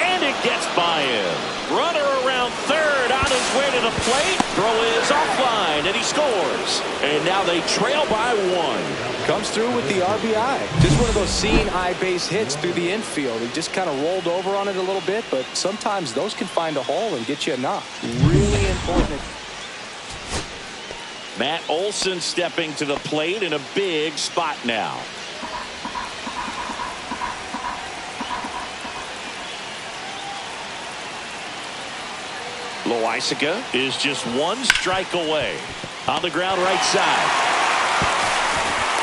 And it gets by him. Runner around third on his way to the plate. Throw is offline and he scores. And now they trail by 1. comes through with the RBI. Just one of those seeing eye base hits through the infield. He just kind of rolled over on it a little bit, but sometimes those can find a hole and get you a knock. Really important. Matt Olson stepping to the plate in a big spot now. Loaisiga is just 1 strike away. On the ground right side.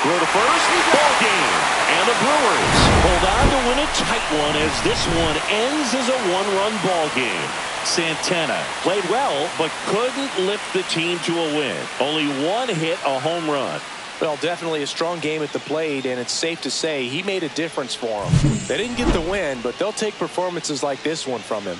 Throw to first. Ball game. And the Brewers hold on to win a tight one as this one ends as a 1-run ball game. Santana played well but couldn't lift the team to a win. Only 1 hit, a home run. Well, definitely a strong game at the plate, and it's safe to say he made a difference for them. They didn't get the win, but they'll take performances like this one from him.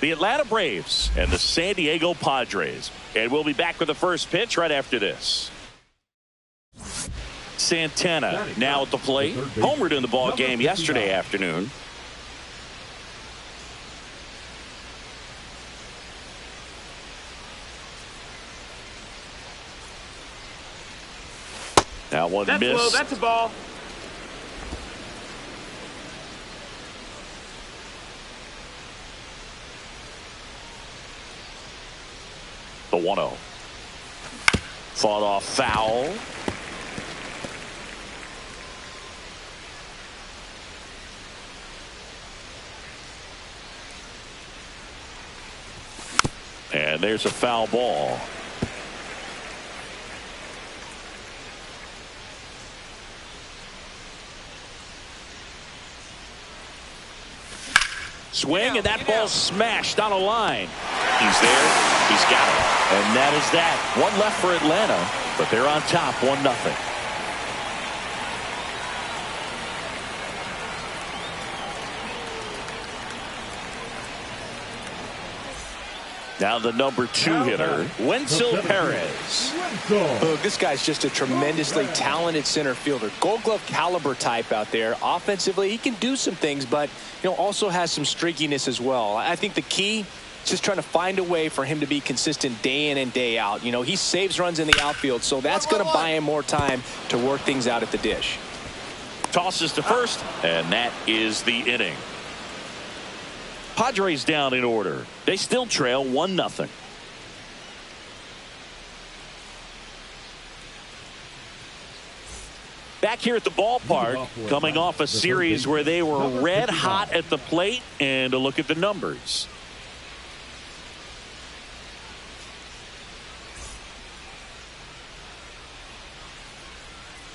the Atlanta Braves and the San Diego Padres. And we'll be back with the first pitch right after this. Santana now at the plate. Homered in the ball game yesterday afternoon. Now one That's miss. low. That's a ball. The 1-0. Fought off foul. And there's a foul ball. Swing, and that ball smashed on a line. He's there. He's got it. And that is that. One left for Atlanta, but they're on top 1-0. Now the number 2 hitter, Wenzel Perez. Look, this guy's just a tremendously talented center fielder. Gold Glove caliber type out there. Offensively, he can do some things, but also has some streakiness as well. I think the key is just trying to find a way for him to be consistent day in and day out. He saves runs in the outfield, so that's going to buy him more time to work things out at the dish. Tosses to first, and that is the inning. Padres down in order. They still trail 1-0. Back here at the ballpark, coming off a series where they were red hot at the plate, and a look at the numbers.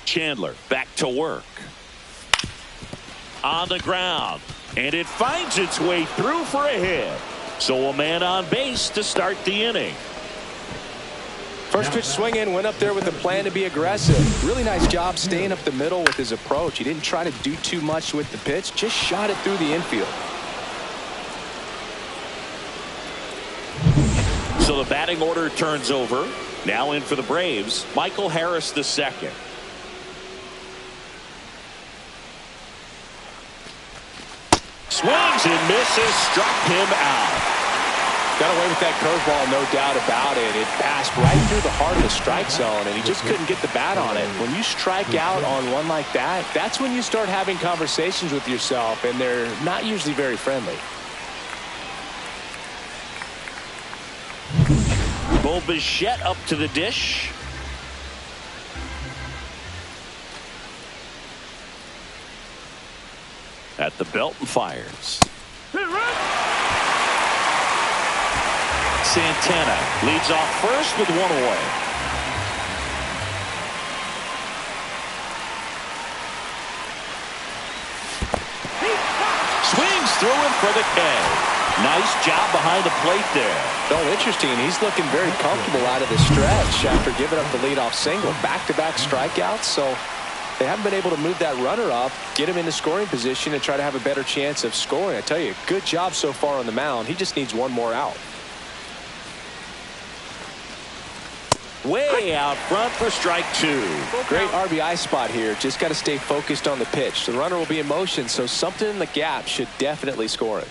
Chandler back to work. On the ground. And it finds its way through for a hit. So a man on base to start the inning. First pitch swing in, went up there with a plan to be aggressive. Really nice job staying up the middle with his approach. He didn't try to do too much with the pitch, just shot it through the infield. So the batting order turns over. Now in for the Braves, Michael Harris II. Swings and misses, struck him out. Got away with that curveball, no doubt about it. It passed right through the heart of the strike zone, and he just couldn't get the bat on it. When you strike out on one like that, that's when you start having conversations with yourself, and they're not usually very friendly. Bo Bichette up to the dish. At the belt and fires. Santana leads off first with one away. Swings through him for the K. Nice job behind the plate there. Oh, interesting. He's looking very comfortable out of the stretch after giving up the leadoff single. Back-to-back strikeouts, so they haven't been able to move that runner up, get him in the scoring position, and try to have a better chance of scoring. I tell you, good job so far on the mound. He just needs one more out. Way out front for strike 2. Great RBI spot here. Just got to stay focused on the pitch. The runner will be in motion, so something in the gap should definitely score it.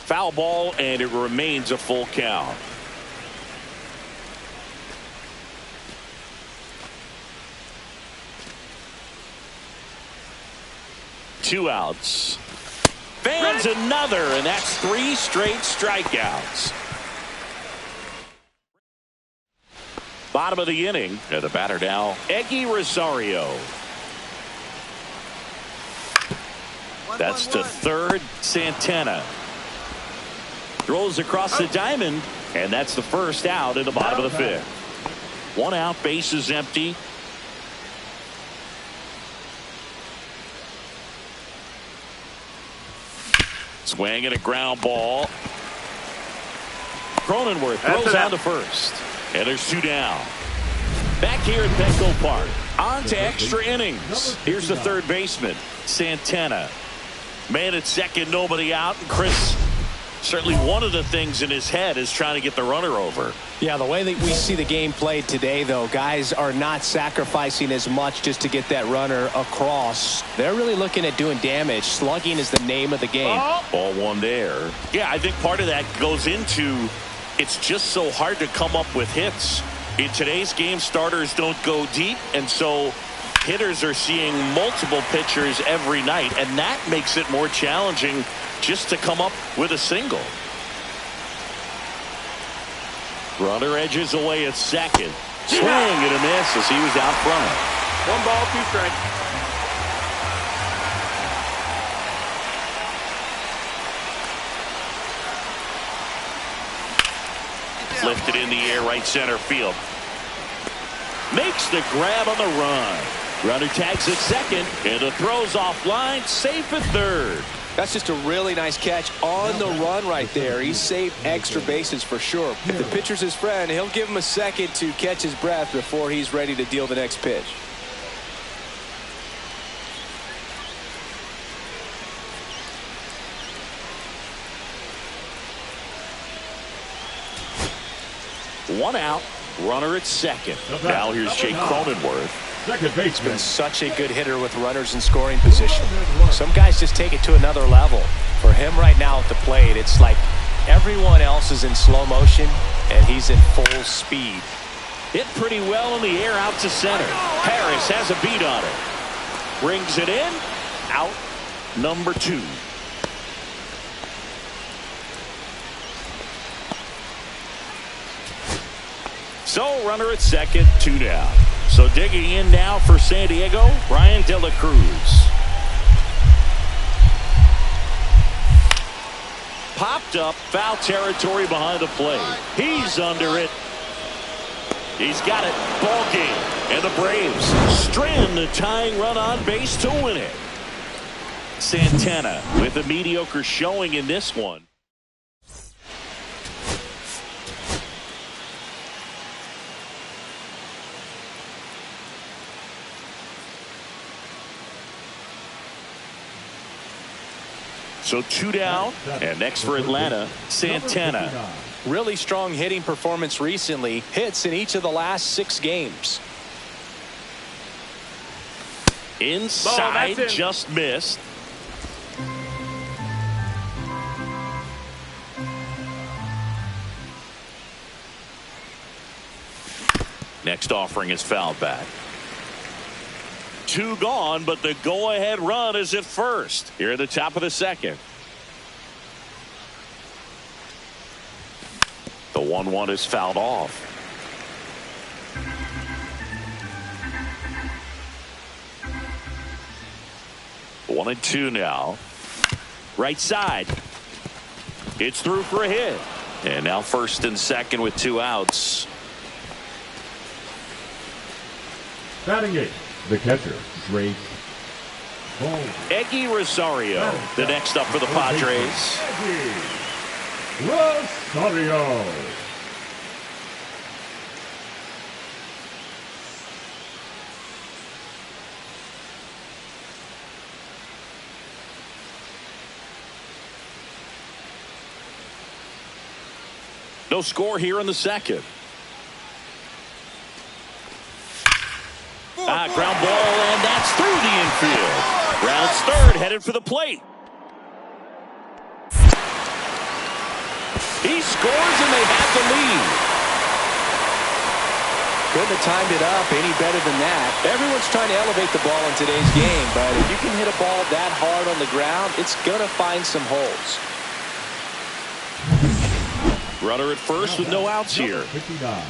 Foul ball, and it remains a full count. Two outs. Fans another, and that's 3 straight strikeouts. Bottom of the inning, and the batter now, Eggy Rosario. That's to third, Santana. Throws across the diamond, and that's the first out in the bottom of the 5th. 1 out, bases empty. Swing and a ground ball. Cronenworth throws on to first. And there's 2 down. Back here at Petco Park. On to extra innings. Here's the third baseman, Santana. Man at second, nobody out. And Chris, certainly one of the things in his head is trying to get the runner over. Yeah, the way that we see the game played today, though, guys are not sacrificing as much just to get that runner across. They're really looking at doing damage. Slugging is the name of the game. Ball one there. Yeah, I think part of that goes into it's just so hard to come up with hits. In today's game, starters don't go deep, and so hitters are seeing multiple pitchers every night, and that makes it more challenging just to come up with a single. Runner edges away at second. Swing and a miss as he was out front. 1 ball, 2 strikes. Lifted in the air, right center field. Makes the grab on the run. Runner tags at second, and the throw's offline, safe at third. That's just a really nice catch on the run right there. He saved extra bases for sure. If the pitcher's his friend, he'll give him a second to catch his breath before he's ready to deal the next pitch. One out, runner at second. Now here's Jake Cronenworth. Second baseman. Been such a good hitter with runners in scoring position. Some guys just take it to another level. For him right now at the plate, it's like everyone else is in slow motion and he's in full speed. Hit pretty well in the air out to center. Harris has a beat on it. Brings it in. Out number 2. So runner at second, 2 down. So digging in now for San Diego, Brian De La Cruz. Popped up, foul territory behind the plate. He's under it. He's got it. Ball game. And the Braves strand the tying run on base to win it. Santana with a mediocre showing in this one. So 2 down, and next for Atlanta, Santana. Really strong hitting performance recently. Hits in each of the last 6 games. Inside, just missed. Next offering is fouled back. 2 gone, but the go-ahead run is at first. Here at the top of the second. The 1-1 is fouled off. One and 2 now. Right side. It's through for a hit. And now first and second with 2 outs. Batting 8, the catcher, Drake. Eggy Rosario, the next up for the Padres. Eggy Rosario. No score here in the second. Ground ball, and that's through the infield. Rounds third, headed for the plate. He scores, and they have the lead. Couldn't have timed it up any better than that. Everyone's trying to elevate the ball in today's game, but if you can hit a ball that hard on the ground, it's going to find some holes. Runner at first with no outs here. 59.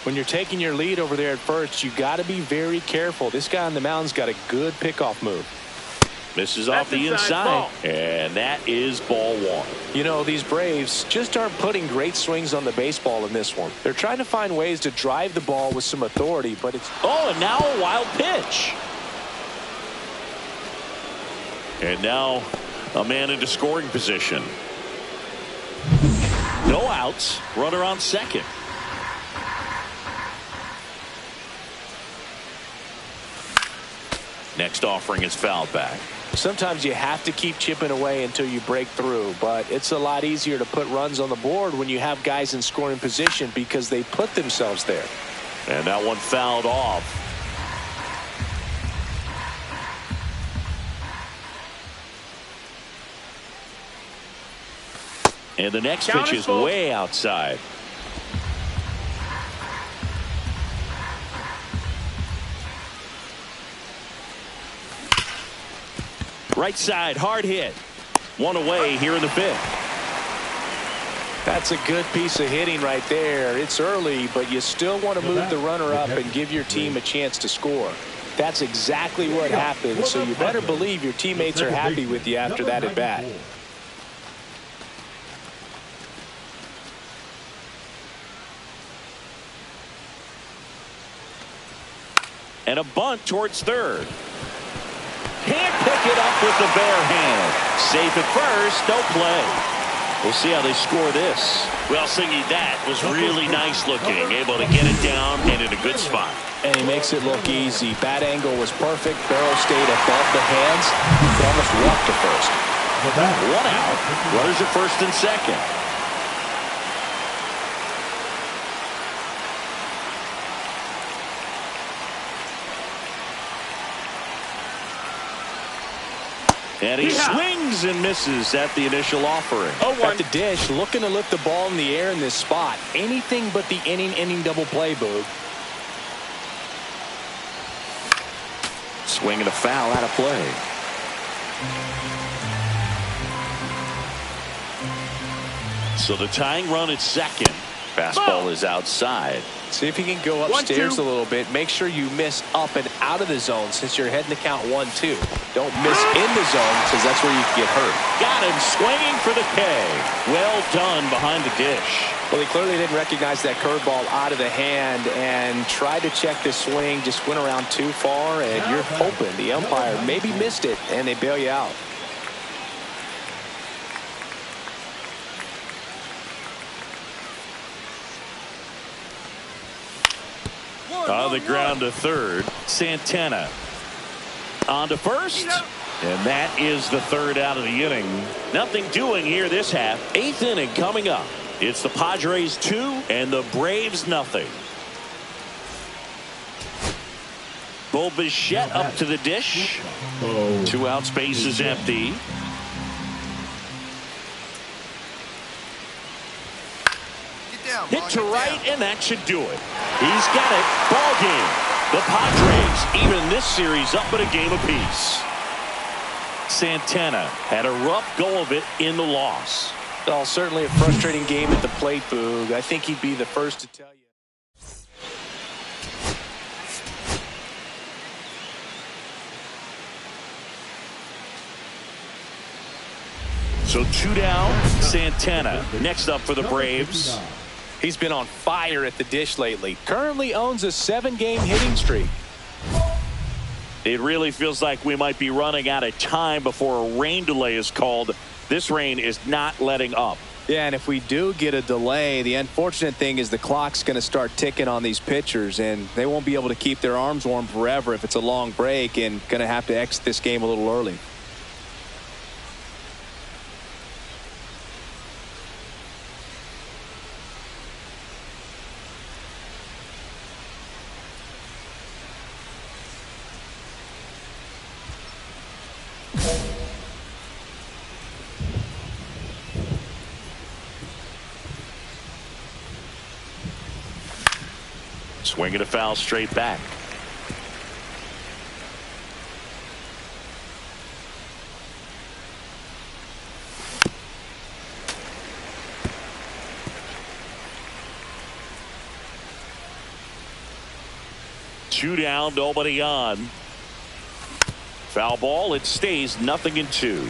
When you're taking your lead over there at first, you got to be very careful. This guy on the mound's got a good pickoff move. Misses off the inside, and that is ball 1. You know, these Braves just aren't putting great swings on the baseball in this one. They're trying to find ways to drive the ball with some authority, but it's... Oh, and now a wild pitch. And now a man into scoring position. No outs, runner on second. Next offering is fouled back. Sometimes you have to keep chipping away until you break through, but it's a lot easier to put runs on the board when you have guys in scoring position because they put themselves there. And that one fouled off. And the next pitch is way outside. Right side, hard hit. One away here in the fifth. That's a good piece of hitting right there. It's early, but you still want to move the runner up and give your team a chance to score. That's exactly what happened, so you better believe your teammates are happy with you after that at bat. And a bunt towards third. Can't pick it up with the bare hand. Safe at first, no play. We'll see how they score this. Well, Singy, that was really nice looking. Able to get it down and in a good spot. And he makes it look easy. Bat angle was perfect. Barrel stayed above the hands. He almost walked to first. One out. Runners at first and second. And he swings and misses at the initial offering. At the dish, looking to lift the ball in the air in this spot. Anything but the inning double play, Boog. Swing and a foul out of play. So the tying run at second. Fastball is outside. See if you can go upstairs a little bit. Make sure you miss up and out of the zone since you're heading to count 1-2. Don't miss in the zone because that's where you can get hurt. Got him swinging for the K. Well done behind the dish. Well, he clearly didn't recognize that curveball out of the hand and tried to check the swing. Just went around too far, and you're hoping the umpire maybe missed it, and they bail you out. On the ground to third. Santana on to first. And that is the third out of the inning. Nothing doing here this half. Eighth inning coming up. It's the Padres 2 and the Braves nothing. Bo Bichette up to the dish. 2 out, space is empty. Hit to right, and that should do it. He's got it. Ball game. The Padres even this series up at a game apiece. Santana had a rough go of it in the loss. Well, certainly a frustrating game at the plate, Boog. I think he'd be the first to tell you. So 2 down, Santana. Next up for the Braves. He's been on fire at the dish lately. Currently owns a 7-game hitting streak. It really feels like we might be running out of time before a rain delay is called. This rain is not letting up. Yeah, and if we do get a delay, the unfortunate thing is the clock's going to start ticking on these pitchers, and they won't be able to keep their arms warm forever if it's a long break, and going to have to exit this game a little early. Swinging a foul straight back. Two down, nobody on. Foul ball, it stays 0-2.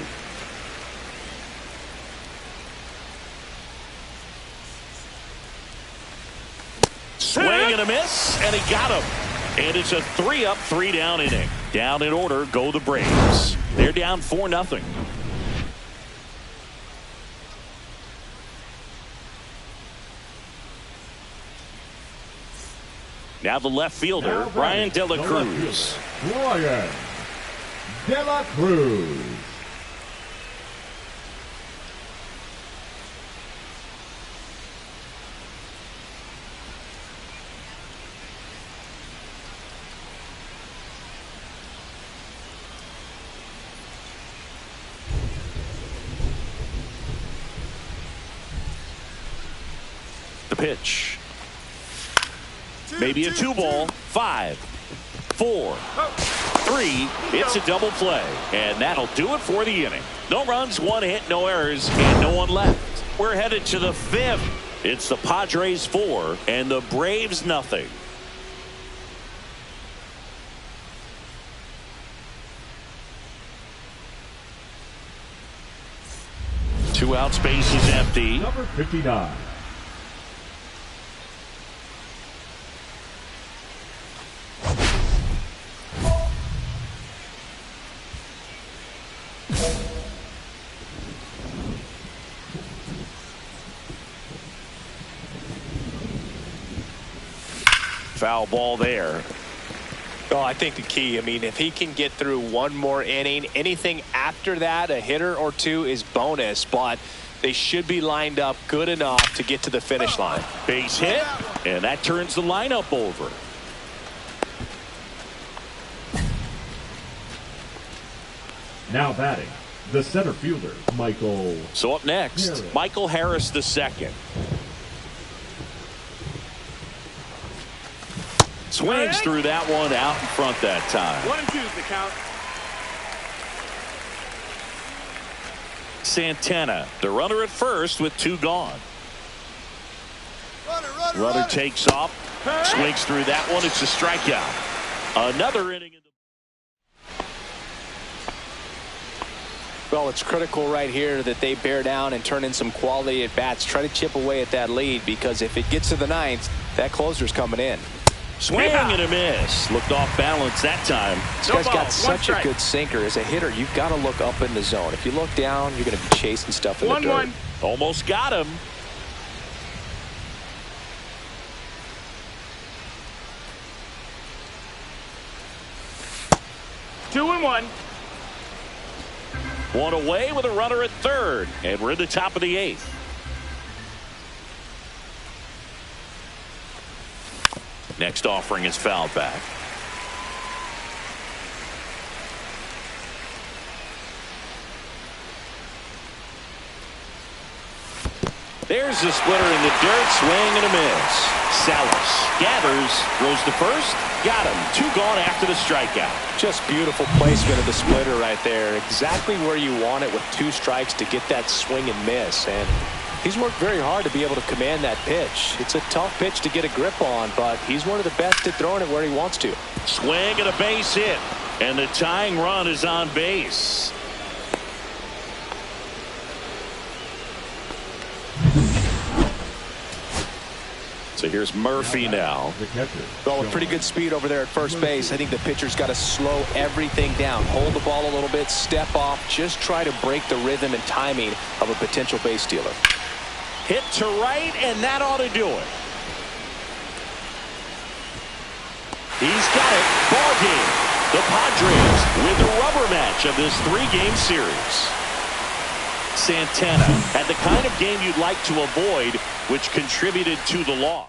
Swing and a miss, and he got him. And it's a 3-up, 3-down inning. Down in order go the Braves. They're down 4-0. Now the left fielder, Brian De La Cruz. De La Cruz. The pitch. Maybe a 2-ball. 5, 4, 3. It's a double play. And that'll do it for the inning. No runs, 1 hit, no errors, and no one left. We're headed to the 5th. It's the Padres 4 and the Braves nothing. Two out, space is empty. Number 59. Foul ball there. Oh, I think the key, I mean, if he can get through one more inning, anything after that, a hitter or two is bonus, but they should be lined up good enough to get to the finish line. Base hit, and that turns the lineup over. Now batting, the center fielder, Michael. So up next, Harris. Michael Harris II. Swings through that one out in front that time. 1 and 2 is the count. Santana, the runner at first with 2 gone. Runner takes off, swings through that one. It's a strikeout. Another inning. Well, it's critical right here that they bear down and turn in some quality at bats. Try to chip away at that lead, because if it gets to the 9th, that closer's coming in. Swing and a miss. Looked off balance that time. This guy's got such a good sinker. As a hitter, you've got to look up in the zone. If you look down, you're going to be chasing stuff in the dirt. 1-1. Almost got him. Two and one. One away with a runner at third. And we're in the top of the 8th. Next offering is fouled back. There's the splitter in the dirt. Swing and a miss. Salas gathers, throws to first. Got him. 2 gone after the strikeout. Just beautiful placement of the splitter right there. Exactly where you want it with 2 strikes to get that swing and miss. And he's worked very hard to be able to command that pitch. It's a tough pitch to get a grip on, but he's one of the best at throwing it where he wants to. Swing and a base hit. And the tying run is on base. So here's Murphy now. The catcher. Well, with pretty good speed over there at first base, I think the pitcher's got to slow everything down. Hold the ball a little bit, step off, just try to break the rhythm and timing of a potential base stealer. Hit to right, and that ought to do it. He's got it. Ball game. The Padres win the rubber match of this 3-game series. Santana had the kind of game you'd like to avoid, which contributed to the loss.